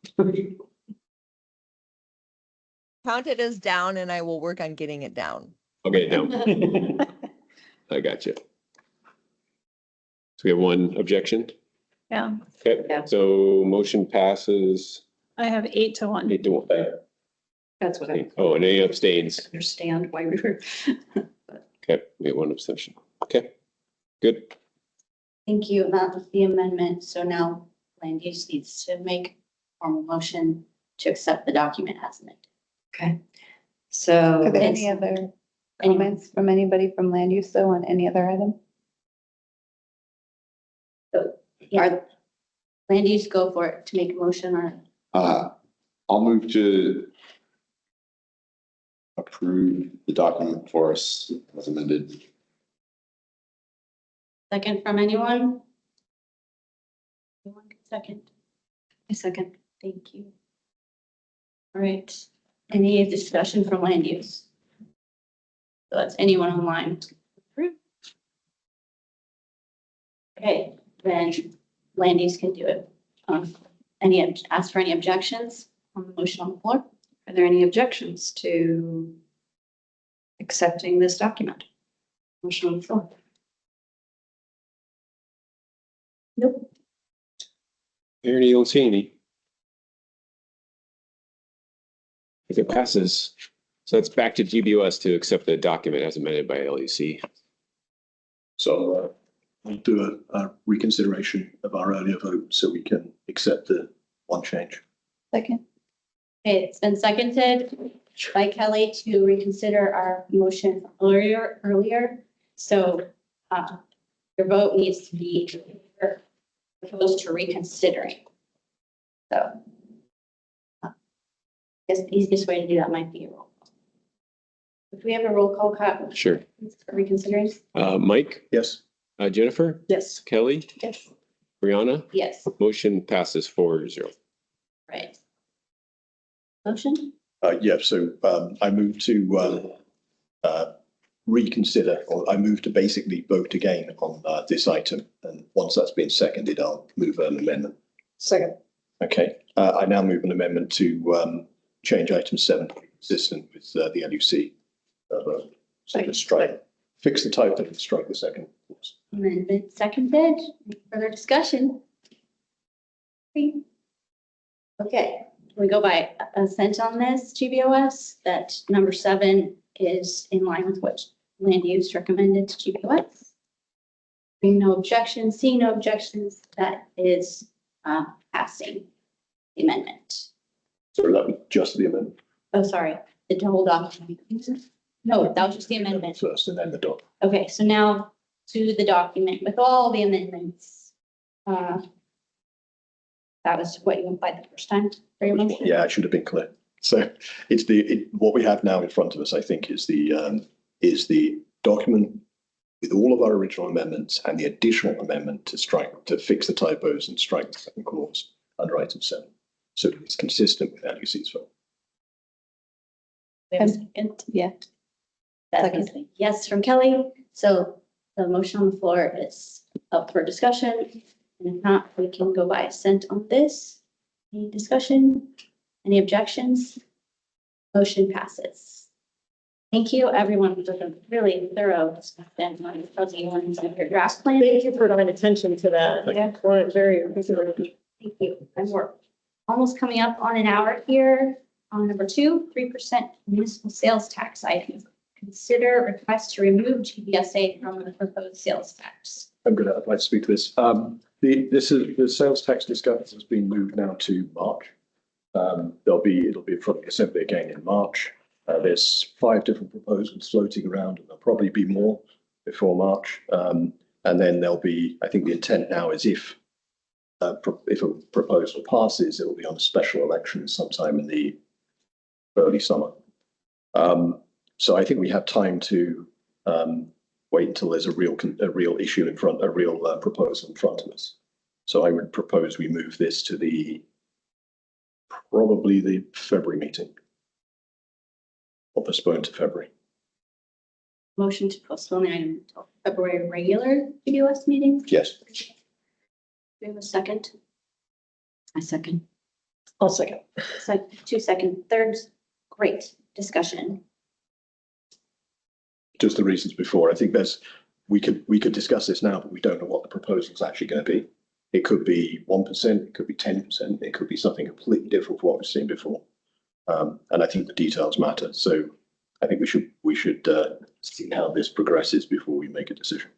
Count it as down and I will work on getting it down. Okay, down. I got you. So we have one objection. Yeah, Okay, Yeah. so motion passes I have 8 to 1. 8 to 1. That's what I Oh, and any abstains? understand why we were. Okay, we have one abstention. Okay, good. Thank you. That was the amendment. So now land use needs to make a formal motion to accept the document as amended. Okay. So Are there It's- any other Anyone? comments from anybody from land use though on any other item? Yeah. Land use, go for it to make a motion or I'll move to approve the document for us as amended. second from anyone? Anyone can second? a second. Thank you. All right. Any discussion from land use? So that's anyone online. Okay, then land use can do it. Ask for any objections on the motion on the floor? Are there any objections to accepting this document? Motion on the floor. Nope. Aaron, you don't see any. If it passes, so it's back to GBOS to accept the document as amended by LEC. So we'll do a reconsideration of our earlier vote so we can accept the one change. Second, Okay, it's been seconded by Kelly to reconsider our motion earlier. So your vote needs to be opposed to reconsidering. So I guess the easiest way to do that might be a roll call. If we have a roll call, Kat, Sure. for reconsidering? Mike, Yes. Jennifer, Yes. Kelly, yes. Brianna, Yes, motion passes 4-0. right. Motion? Yeah, so I move to reconsider, or I move to basically vote again on this item. And once that's been seconded, I'll move an amendment. Second. Okay, I now move an amendment to change item 7 to be consistent with the LUC. So to strike, fix the typo and strike the second clause. Amendment seconded. Any further discussion? Okay, we go by assent on this, GBOS, that number 7 is in line with what land use recommended to GBOS. Being no objections, seeing no objections, that is passing the amendment. So that was just the amendment. Oh, sorry, the whole document. No, that was just the amendment. First and then the dot. Okay, so now to the document with all the amendments. That was what you implied the first time for your motion? Yeah, I should have been clear. So it's what we have now in front of us, I think, is the document with all of our original amendments and the additional amendment to fix the typos and strike the second clause under item 7. So it's consistent with LUC's vote. We have a second. Yeah, That is a yes from Kelly. So the motion on the floor is up for discussion. And if not, we can go by assent on this. Any discussion? Any objections? Motion passes. Thank you, everyone, for the really thorough discussion on your draft plan. Thank you for drawing attention to that. Yeah. We're very considerate. Thank you. And we're almost coming up on an hour here. On number 2, 3% municipal sales tax items. Consider request to remove GBSA from the proposed sales tax. I'd like to speak to this. The sales tax discussion has been moved now to March. It'll be in front of the Assembly again in March. There's 5 different proposals floating around, and there'll probably be more before March. And then there'll be, I think the intent now is if a proposal passes, it will be on a special election sometime in the early summer. So I think we have time to wait until there's a real issue in front, a real proposal in front of us. So I would propose we move this to probably the February meeting, or postpone to February. Motion to postpone the item until February regular GBOS meeting. Yes. Do we have a second? I second. I'll second. 2 second, thirds. Great discussion. Just the reasons before. I think we could discuss this now, but we don't know what the proposal is actually going to be. It could be 1%, it could be 10%, it could be something completely different from what we've seen before. And I think the details matter. So I think we should see how this progresses before we make a decision.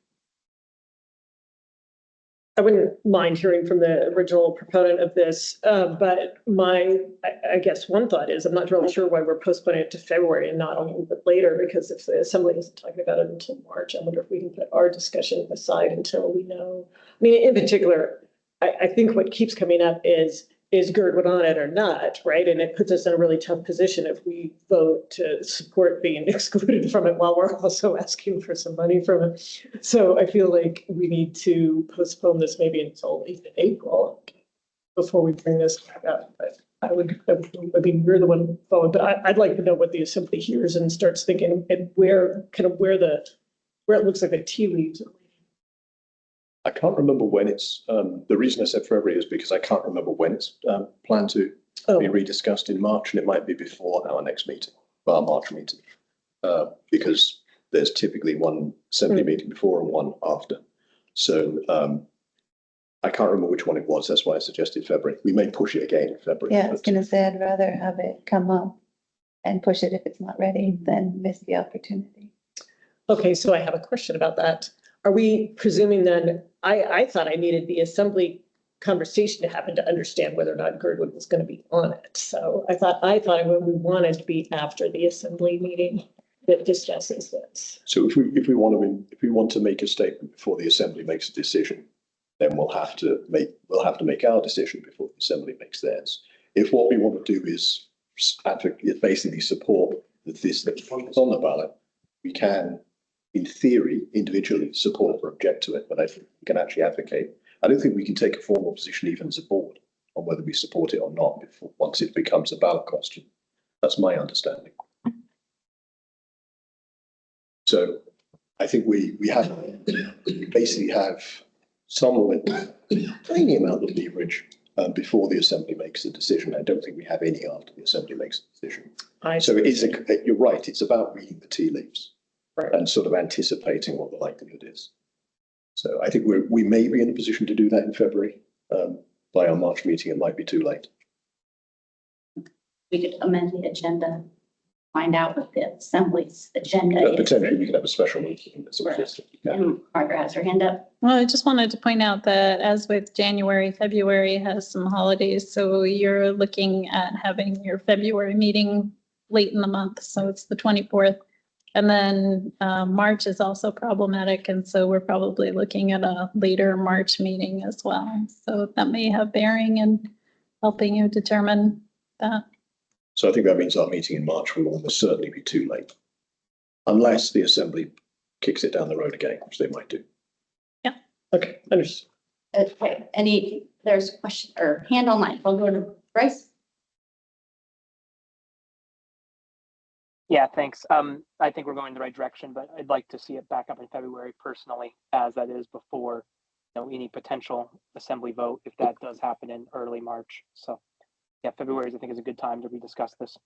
I wouldn't mind hearing from the original proponent of this, but I guess one thought is, I'm not really sure why we're postponing it to February and not a little bit later, because if the assembly isn't talking about it until March, I wonder if we can put our discussion aside until we know. I mean, in particular, I think what keeps coming up is Girdwood on it or not, right? And it puts us in a really tough position if we vote to support being excluded from it while we're also asking for some money from it. So I feel like we need to postpone this maybe until April before we bring this back up. But I mean, you're the one following, but I'd like to know what the assembly hears and starts thinking, and where it looks like the tea leaves are. I can't remember when it's, the reason I said February is because I can't remember when it's planned to be rediscussed in March, and it might be before our next meeting, our March meeting. Because there's typically one assembly meeting before and one after. So I can't remember which one it was. That's why I suggested February. We may push it again in February. Yeah, I was gonna say, I'd rather have it come up and push it if it's not ready than miss the opportunity. Okay, so I have a question about that. Are we presuming then, I thought I needed the assembly conversation to happen to understand whether or not Girdwood was going to be on it. So I thought we wanted to be after the assembly meeting that discusses this. So if we want to make a statement before the assembly makes a decision, then we'll have to make our decision before the assembly makes theirs. If what we want to do is basically support that this is on the ballot, we can, in theory, individually support or object to it, but I think we can actually advocate. I don't think we can take a formal position even as a board on whether we support it or not once it becomes a ballot question. That's my understanding. So I think we basically have some tiny amount of leverage before the assembly makes a decision. I don't think we have any after the assembly makes a decision. So it is, you're right, it's about reading the tea leaves. Right. And sort of anticipating what the likelihood is. So I think we may be in a position to do that in February. By our March meeting, it might be too late. We could amend the agenda, find out what the assembly's agenda is. Potentially, we could have a special meeting. And Margaret has her hand up. Well, I just wanted to point out that as with January, February has some holidays. So you're looking at having your February meeting late in the month. So it's the 24th. And then March is also problematic. And so we're probably looking at a later March meeting as well. So that may have bearing in helping you determine that. So I think that means our meeting in March will almost certainly be too late. Unless the assembly kicks it down the road again, which they might do. Yeah. Okay, understood. Okay, there's a question or hand online. I'll go to Bryce. Yeah, thanks. I think we're going the right direction, but I'd like to see it back up in February personally, as that is before, any potential assembly vote, if that does happen in early March. So yeah, February I think is a good time to rediscuss this.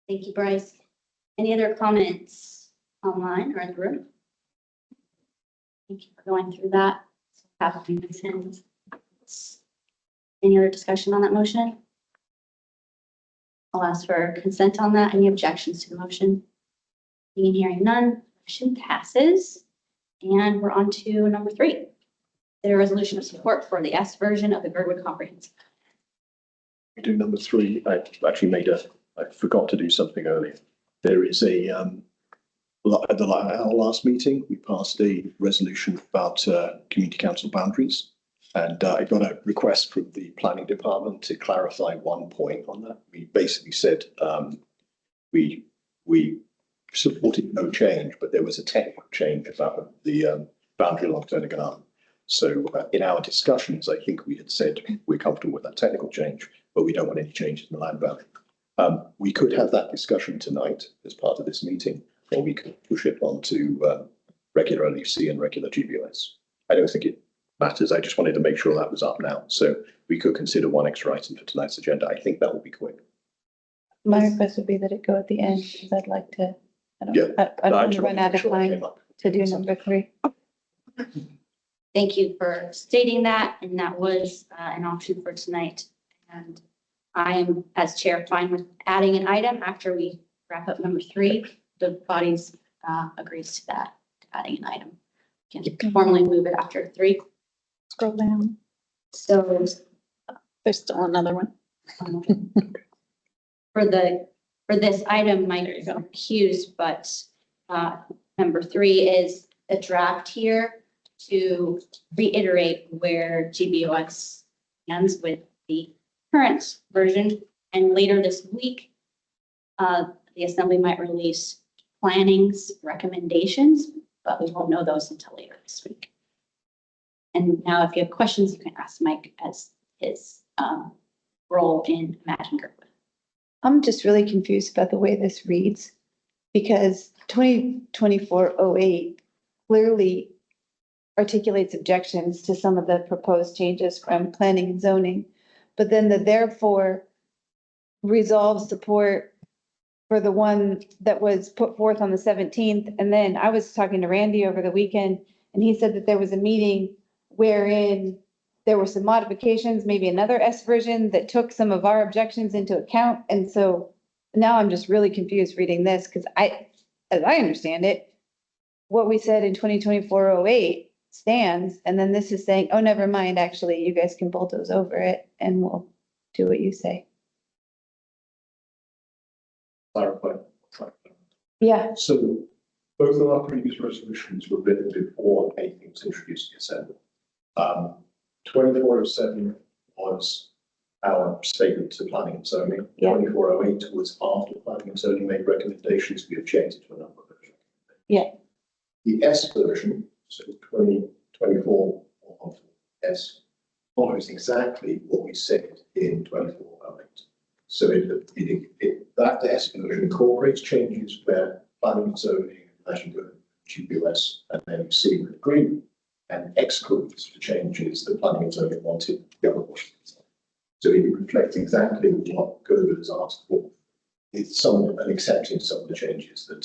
Thank you, Bryce. Any other comments online or in the room? Thank you for going through that. Any other discussion on that motion? I'll ask for consent on that. Any objections to the motion? Being hearing none, motion passes. And we're on to number 3. The resolution of support for the S version of the Girdwood Comprehensive. We do number 3. I actually I forgot to do something earlier. There is at our last meeting, we passed a resolution about community council boundaries. And I got a request from the planning department to clarify one point on that. We basically said we supported no change, but there was a technical change about the boundary along Turner Garden. So in our discussions, I think we had said we're comfortable with that technical change, but we don't want any changes in the land boundary. We could have that discussion tonight as part of this meeting, or we could push it on to regular LUC and regular GBOS. I don't think it matters. I just wanted to make sure that was up now. So we could consider one extra item for tonight's agenda. I think that will be quick. My request would be that it go at the end, because I'd like to, I don't want to run out of time to do number 3. Thank you for stating that. And that was an option for tonight. And I am, as chair, fine with adding an item after we wrap up number 3. The body's agrees to that, adding an item. Can formally move it after 3. Scroll down. So There's still another one. for this item, my accused, but number 3 is a draft here to reiterate where GBOS ends with the current version. And later this week, the assembly might release planning's recommendations, but we won't know those until later this week. And now if you have questions, you can ask Mike as his role in Imagine Girdwood. I'm just really confused about the way this reads, because 2024-08 clearly articulates objections to some of the proposed changes from planning and zoning, but then the therefore resolves support for the one that was put forth on the 17th. And then I was talking to Randy over the weekend, and he said that there was a meeting wherein there were some modifications, maybe another S version that took some of our objections into account. And so now I'm just really confused reading this, because as I understand it, what we said in 2024-08 stands, and then this is saying, oh, never mind, actually, you guys can bulldoze over it and we'll do what you say. Clarify. Yeah, So both of our previous resolutions were written before anything was introduced to the Assembly. 2407 was our statement to planning and zoning. Yeah. 2408 was after planning and zoning made recommendations. We have changed it to a number of those. yeah, The S version, so 2024 of S, follows exactly what we said in 2408. So that S version incorporates changes where planning and zoning, Imagine Girdwood, GBOS, and then you see the agreement, and excludes the changes that planning and zoning wanted the other way. So it reflects exactly what Girdwood has asked for. It's an accepting some of the changes that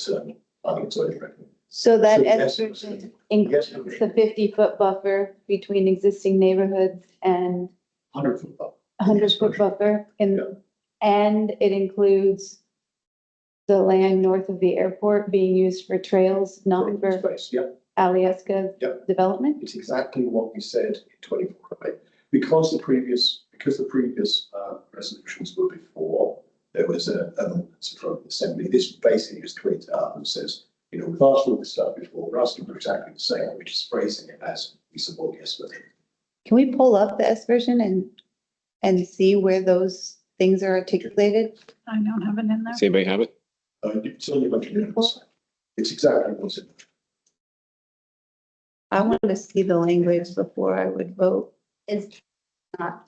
planning and zoning recommend. so that So S yes, version includes the 50-foot buffer between existing neighborhoods and 100-foot buffer. 100-foot buffer, and it includes the land north of the airport being used for trails, not for Space, yeah. Alyeska Yep. development. It's exactly what we said in 2408. Because the previous resolutions were before, there was an ordinance from the Assembly. This basically just cleans it up and says, you know, we've asked for this stuff before, we're asking for exactly the same, we're just phrasing it as we support the S version. Can we pull up the S version and see where those things are articulated? I don't have it in there. Does anybody have it? It's only much. It's exactly what's in. I want to see the language before I would vote. It's not.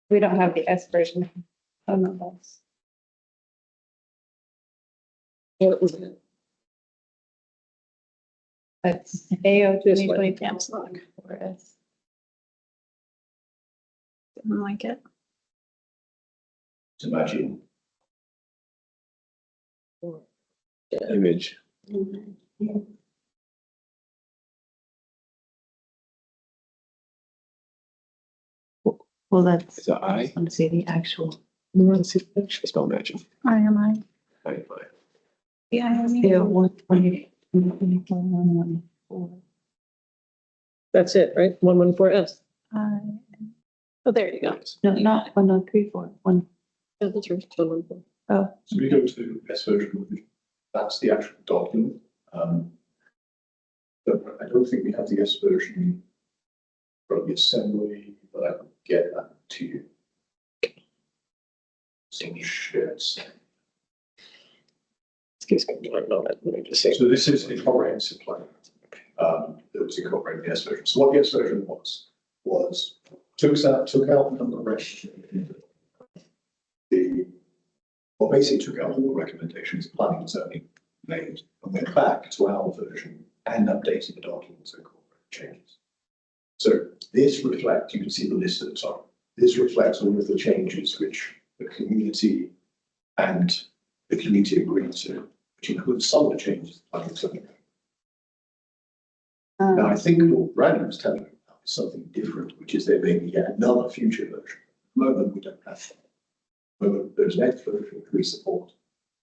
We don't have the S version. Oh, no, What was it? that's AO This one. 2020. Didn't like it. Imagine. Image. Well, that's, Is it I? I want to see the actual. You want to see the picture? I spell imagine. IMI. I. Yeah, I mean, AO 120. 114. That's it, right? 114S. oh, there you go. No, not 1034. Yeah, that's right. 114. Oh, So we go to S version. That's the actual document. But I don't think we have the S version from the Assembly, but I will get that to you. So shares. Excuse me, one moment. Let me just see. So this is a comprehensive plan. That was incorporating the S version. So what the S version was took out the rest. Basically took out all the recommendations planning and zoning made and went back to our version and updated the document to incorporate changes. So this reflects, you can see the list at the top. This reflects all of the changes which the community agreed to, which includes some of the changes planning and zoning. Now, I think what Brandon was telling me about something different, which is there may be yet another future version. At the moment, we don't have that. At the moment, there's an X version which we support,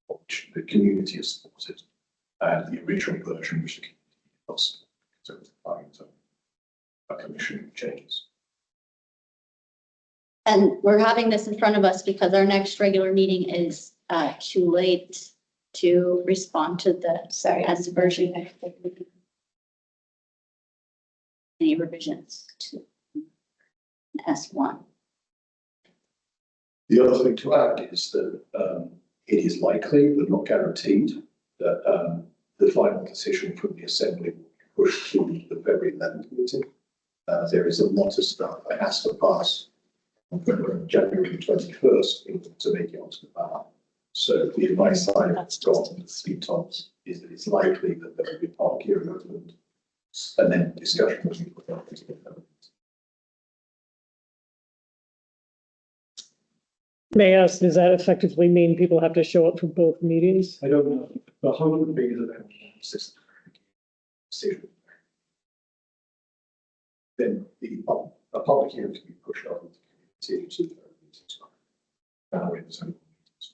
which the community has supported, and the original version which the community has so it's applying to a commission changes. And we're having this in front of us because our next regular meeting is too late to respond to the S version. Any revisions to S1? The other thing to add is that it is likely, but not guaranteed, that the final decision from the Assembly will be pushed to the February 11th meeting. There is a lot of stuff that has to pass on January 21st in order to make it onto the ballot. So the advice I've got three times is that it's likely that there will be public hearing opened and then discussion will be put up. May I ask, does that effectively mean people have to show up for both meetings? I don't know. The whole big is about system decision. Then a public hearing can be pushed off into the community to the meetings. Now it's only meetings.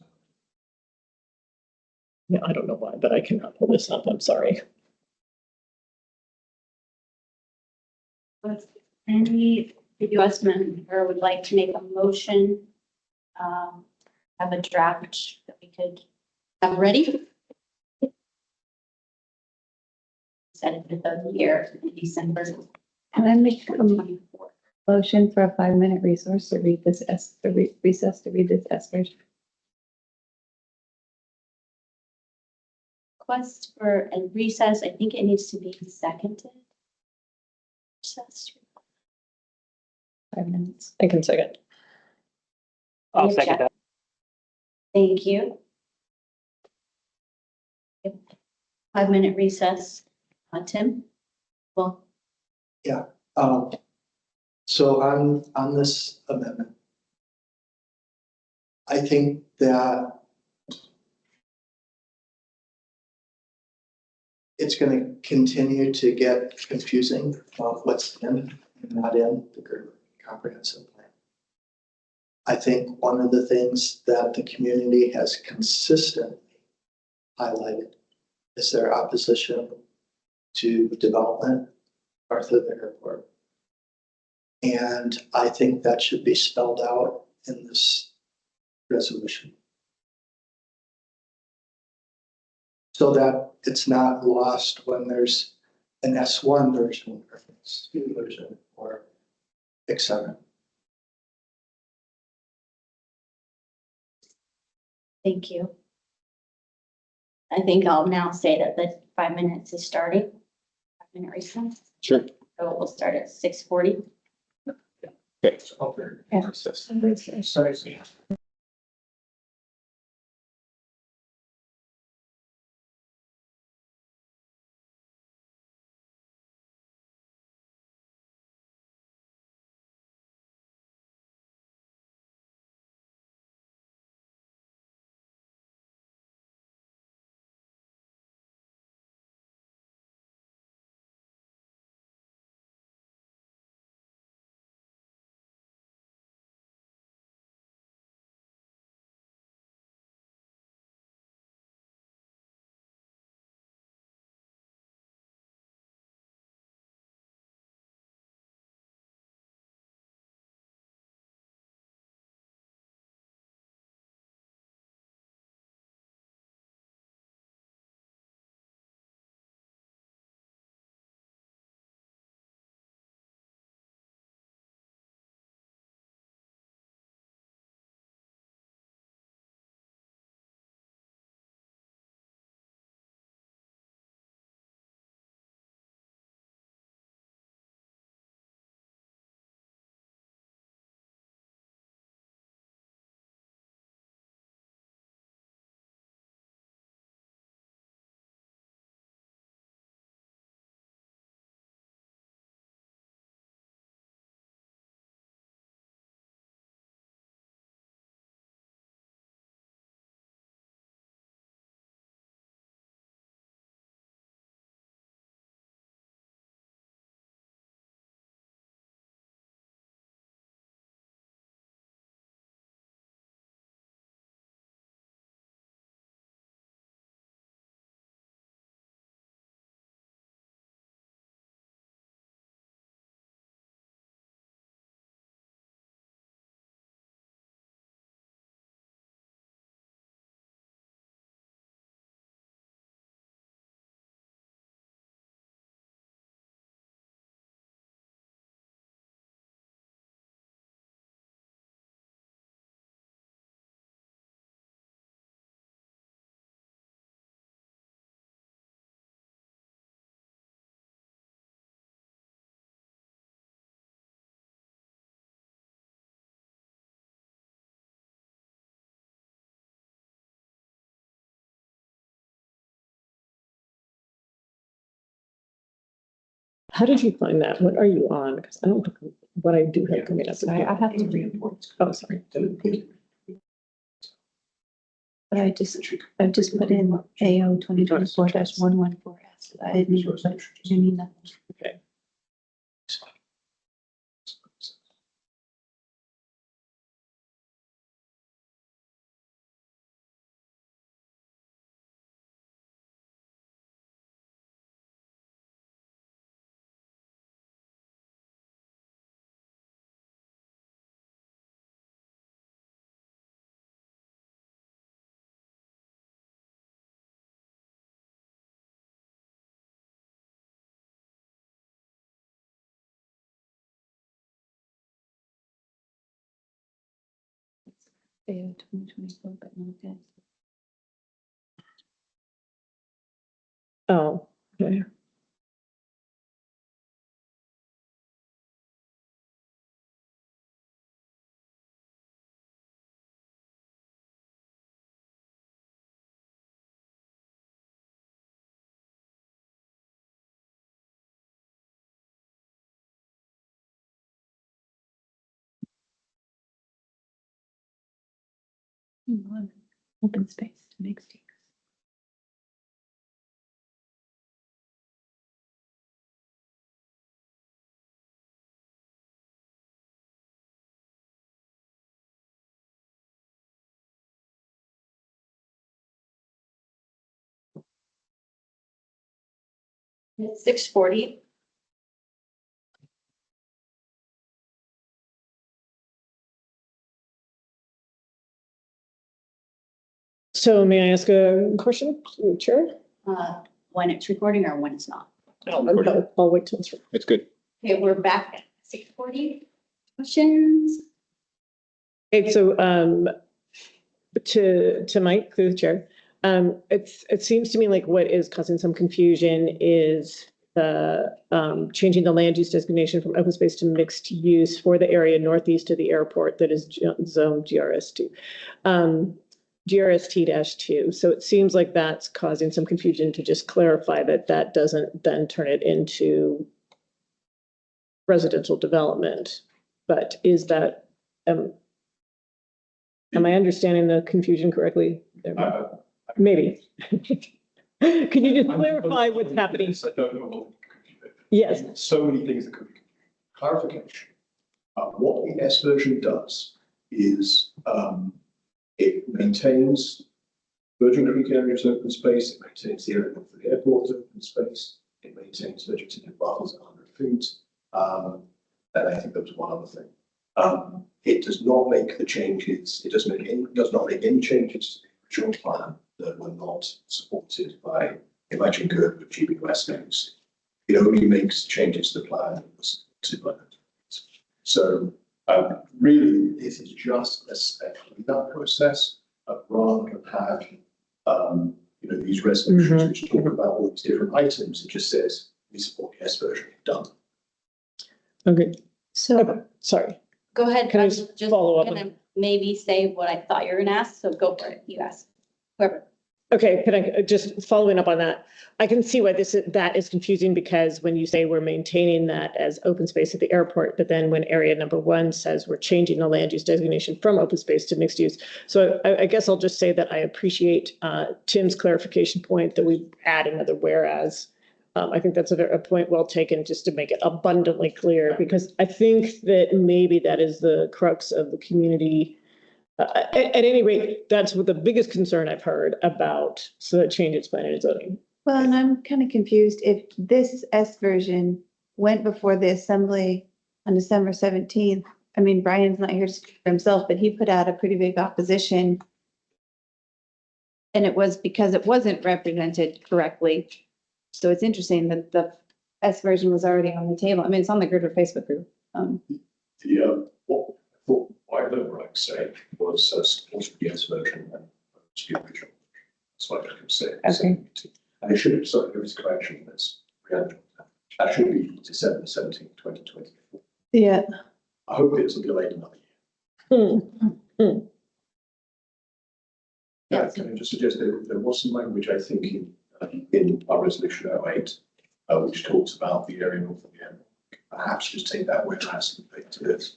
Yeah, I don't know why, but I cannot pull this up. I'm sorry. If any US member would like to make a motion, have a draft that we could have ready. Set it for the year in December Can I make a 24. motion for a 5-minute resource to read this recess to read this S version? Request for a recess, I think it needs to be seconded. Recess. 5 minutes. I can second. I'll Yeah, second Jack. that. Thank you. 5-minute recess. Tim? Well, So on this amendment, I think that it's going to continue to get confusing of what's in and not in the Girdwood comprehensive plan. I think one of the things that the community has consistently highlighted is their opposition to development north of the airport. And I think that should be spelled out in this resolution, so that it's not lost when there's an S1 version or an S2 version or et cetera. thank you. I think I'll now say that the 5 minutes is starting. 5-minute recess. Sure. So we'll start at 6:40. Okay. Yeah. Recess. Sorry. How did you find that? What are you on? Because I don't, know what I do have coming up. Sorry, I have to read. Oh, sorry. But I just put in AO 2024-114S. I didn't even put any nothing. Okay. AO 2024, but not that. Oh, okay. Open space to mixed use. It's 6:40. So may I ask a question, Chair? When it's recording or when it's not. I'll wait till it's. It's good. Okay, we're back at 6:40. Questions? Okay, so, to Mike, through the chair, it seems to me like what is causing some confusion is the, changing the land use designation from open space to mixed use for the area northeast of the airport that is zone GRS2. GRST-2. So it seems like that's causing some confusion. To just clarify that that doesn't then turn it into residential development. But is that, am I understanding the confusion correctly? Maybe. Can you just clarify what's happening? I don't know. Yes. So many things that could be. Clarification. What the S version does is it maintains Virgin Creek area as open space, it maintains the area for the airport as open space, it maintains vegetative buffers at 100 feet. And I think there was one other thing. It does not make the changes, it does not make any changes to the original plan that were not supported by Imagine Girdwood, GBOS names. It only makes changes to the plan that was supported by that. So really, this is just a cleanup process rather than have these resolutions which talk about all these different items. It just says we support the S version. Done. Okay. So, sorry. Go ahead. Can I I'm just just follow up gonna maybe say what I thought you were gonna ask, so go for it. You ask. Whoever. Okay, can I just following up on that? I can see why that is confusing, because when you say we're maintaining that as open space at the airport, but then when area number 1 says we're changing the land use designation from open space to mixed use. So I guess I'll just say that I appreciate Tim's clarification point that we add another whereas. I think that's a point well taken, just to make it abundantly clear, because I think that maybe that is the crux of the community. At any rate, that's what the biggest concern I've heard about the changes planning and zoning. well, and I'm kind of confused if this S version went before the assembly on December 17th. I mean, Brian's not here to speak for himself, but he put out a pretty big opposition. And it was because it wasn't represented correctly. So it's interesting that the S version was already on the table. I mean, it's on the Girdwood Facebook group. What I heard Mike say was supported the S version and the original. That's what I can say. Okay. And it should have, sorry, there is a correction. That should be December 17, 2024. Yeah. I hope it isn't delayed another year. Yes. Can I just suggest there was some language, I think, in our resolution 08, which talks about the area north of the airport. Perhaps just take that whereas and put it to this.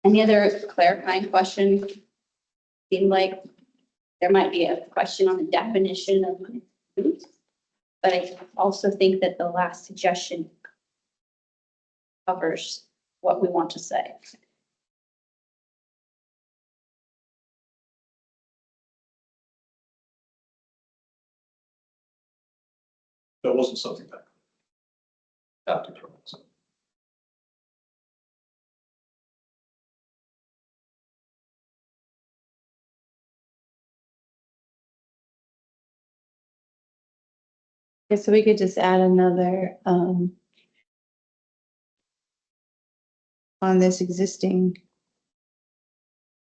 Any other clarifying question? Seemed like there might be a question on the definition of foods. But I also think that the last suggestion covers what we want to say. There wasn't something that. Yeah, so we could just add another, on this existing.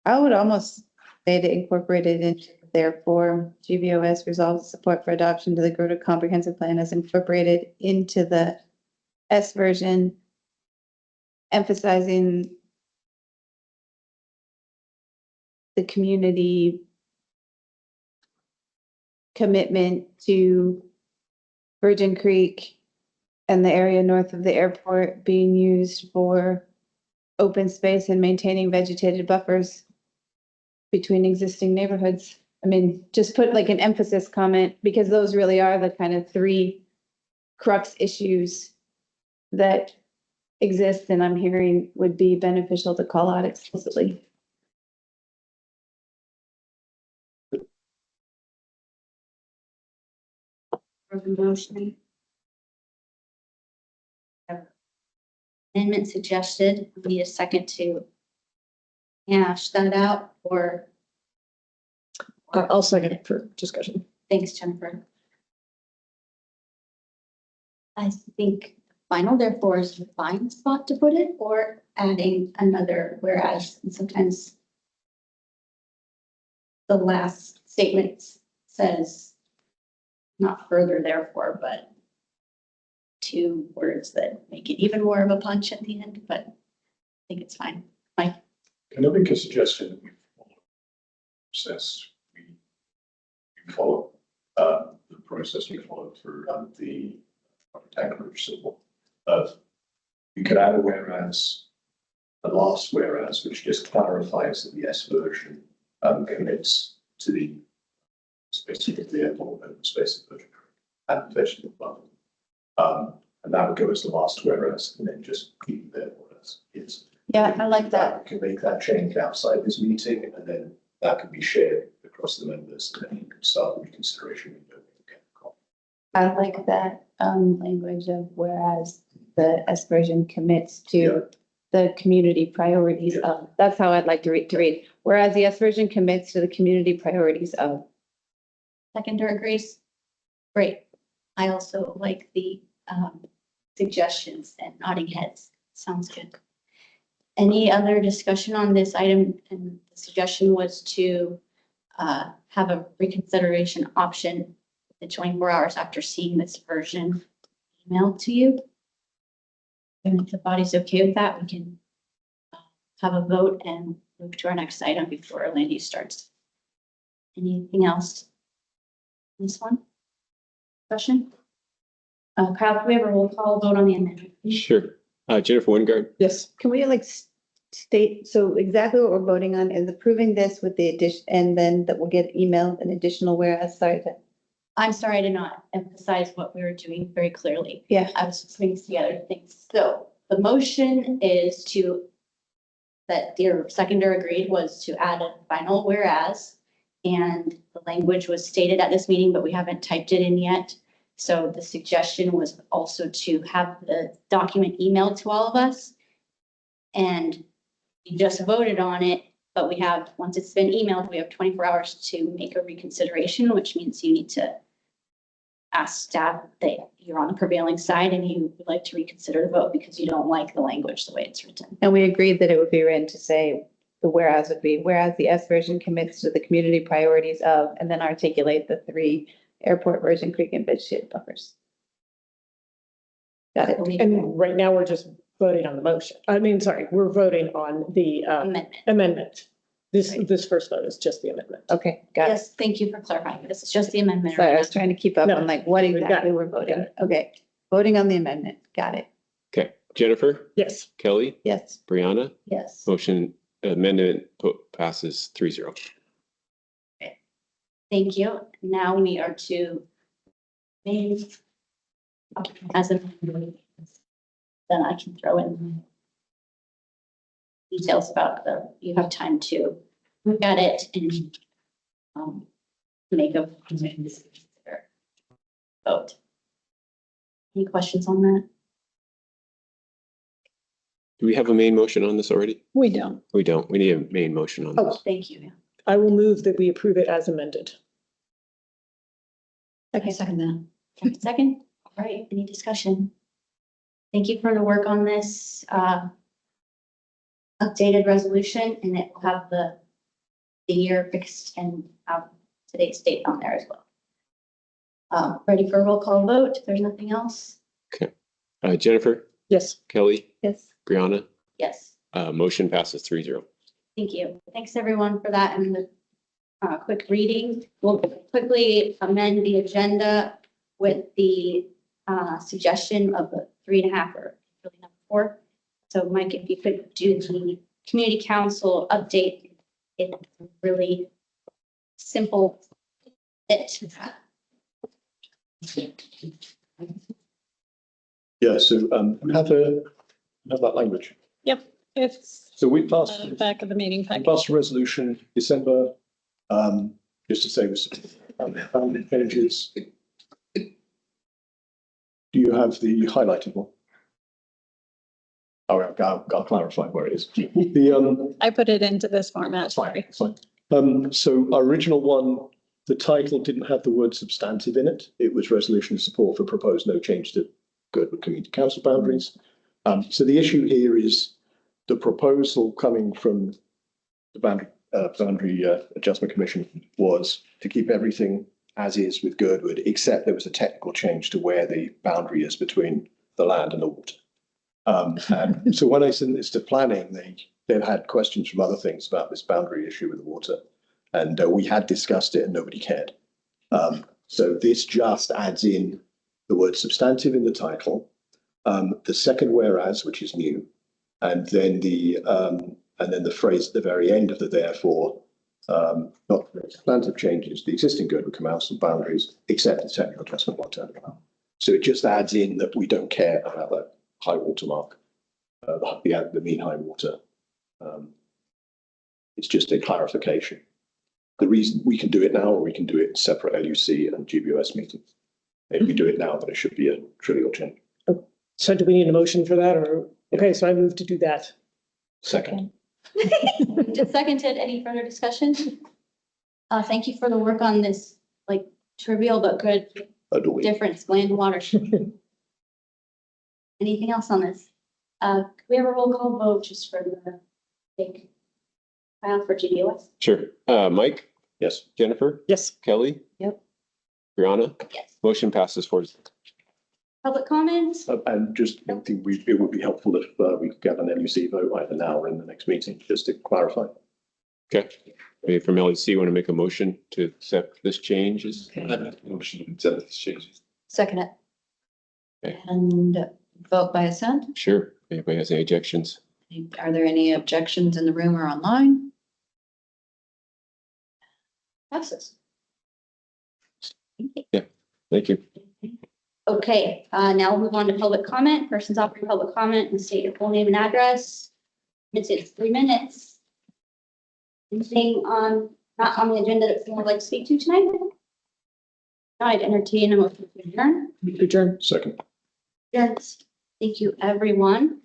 I would almost say to incorporate it into therefore GBOS resolves support for adoption to the Girdwood Comprehensive Plan as incorporated into the S version, emphasizing the community commitment to Virgin Creek and the area north of the airport being used for open space and maintaining vegetated buffers between existing neighborhoods. I mean, just put like an emphasis comment, because those really are the kind of three crux issues that exist and I'm hearing would be beneficial to call out explicitly. For the motion. Amendment suggested. We need a second to hash that out, or I'll second it for discussion. thanks, Jennifer. I think final therefore is the fine spot to put it, or adding another whereas, and sometimes the last statement says not further therefore, but two words that make it even more of a punch at the end, but I think it's fine. Mike? Can I make a suggestion that we follow process? We follow the process we followed for the tank roof symbol. We could add a whereas, the last whereas, which just clarifies that the S version commits to the space of the airport, open space of Virgin Creek and vegetable buffer. And that would go as the last whereas, and then just keep it there whereas is. Yeah, I like that. We can make that change outside this meeting, and then that can be shared across the members, and then you can start the reconsideration. I like that language of whereas the S version commits to the community priorities of, that's how I'd like to read. Whereas the S version commits to the community priorities of. Seconder agrees. Great. I also like the suggestions and nodding heads. Sounds good. Any other discussion on this item? And the suggestion was to have a reconsideration option in 24 hours after seeing this version emailed to you. And if the body's okay with that, we can have a vote and move to our next item before our land use starts. Anything else? This one? Question? Kyle, can we have a roll call vote on the amendment? Sure. Jennifer Wingard, Yes. Can we like state, so exactly what we're voting on is approving this with the addition, and then that will get emailed an additional whereas, I'm sorry, I did not emphasize what we were doing very clearly. Yeah. I was just putting together things. So the motion is to, that your seconder agreed, was to add a final whereas. And the language was stated at this meeting, but we haven't typed it in yet. So the suggestion was also to have the document emailed to all of us. And you just voted on it, but we have, once it's been emailed, we have 24 hours to make a reconsideration, which means you need to ask staff that you're on the prevailing side and you would like to reconsider the vote because you don't like the language the way it's written. And we agreed that it would be written to say, the whereas would be, whereas the S version commits to the community priorities of, and then articulate the three airport, Virgin Creek, and vegetation buffers. Got it. And right now we're just voting on the motion. I mean, sorry, we're voting on the Amendment. amendment. This first vote is just the amendment. Okay, got it. Yes, thank you for clarifying. This is just the amendment. Sorry, I was trying to keep up No, on like what we got exactly it. we're voting. Got it. Okay, voting on the amendment. Got it. Okay, Jennifer, Yes. Kelly, Yes. Brianna, Yes. motion amendment passes 3-0. Thank you. Now we are to main. As a, then I can throw in details about you have time to look at it and make a vote. Any questions on that? Do we have a main motion on this already? We don't. We don't. We need a main motion on Oh. this. Thank you. I will move that we approve it as amended. Okay, second that. Second, all right, any discussion? Thank you for the work on this updated resolution, and it will have the year fixed and today's date on there as well. Ready for a roll call vote? If there's nothing else? Okay. Jennifer, Yes. Kelly, Yes. Brianna, Yes, motion passes 3-0. thank you. Thanks everyone for that and the quick reading. We'll quickly amend the agenda with the suggestion of the 3.5 or really not 4. So Mike, if you could do the community council update in really simple it. Yeah, so we have that language. Yep, it's So we passed, back of the meeting we packet. passed a resolution December, just to say with some changes. Do you have the highlighted one? Oh, I'll clarify where it is. The, I put it into this format, that's fine, sorry. that's fine. So our original one, the title didn't have the word substantive in it. It was resolution of support for proposed no change to Girdwood Community Council boundaries. So the issue here is the proposal coming from the boundary adjustment commission was to keep everything as is with Girdwood, except there was a technical change to where the boundary is between the land and the water. And so when I sent this to planning, they've had questions from other things about this boundary issue with the water. And we had discussed it and nobody cared. So this just adds in the word substantive in the title, the second whereas, which is new, and then the phrase at the very end of the therefore, not substantive changes, the existing Girdwood Council boundaries, except the technical adjustment one turn around. So it just adds in that we don't care about that high water mark, the mean high water. It's just a clarification. The reason we can do it now, or we can do it in separate LUC and GBOS meetings. If we do it now, then it should be a trivial change. So do we need a motion for that or? Okay, so I move to do that. Second. Just seconded. Any further discussion? Thank you for the work on this, like trivial but good difference, land and water. Anything else on this? Could we have a roll call vote just for the big file for GBOS? Sure. Mike, Yes. Jennifer, Yes. Kelly. Yep. Brianna, Yes. motion passes 4-0. Public comments? And just I think it would be helpful if we could get an LUC vote either now or in the next meeting, just to clarify. Okay. Maybe from LEC, want to make a motion to accept this change? Motion to accept this change. Second it. Okay. And vote by assent. Sure. Anybody has any objections? Are there any objections in the room or online? Passes. Thank you. Okay, now we'll move on to public comment. Persons offering public comment and state your full name and address. It's 3 minutes. Anything not on the agenda that someone would like to speak to tonight? I'd entertain a motion to adjourn. Adjourn. Second. Yes. Thank you, everyone.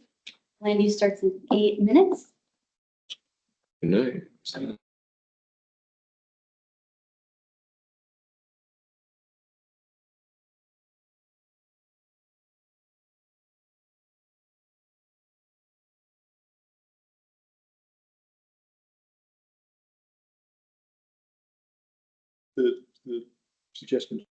Land use starts in 8 minutes. Good night. The suggestion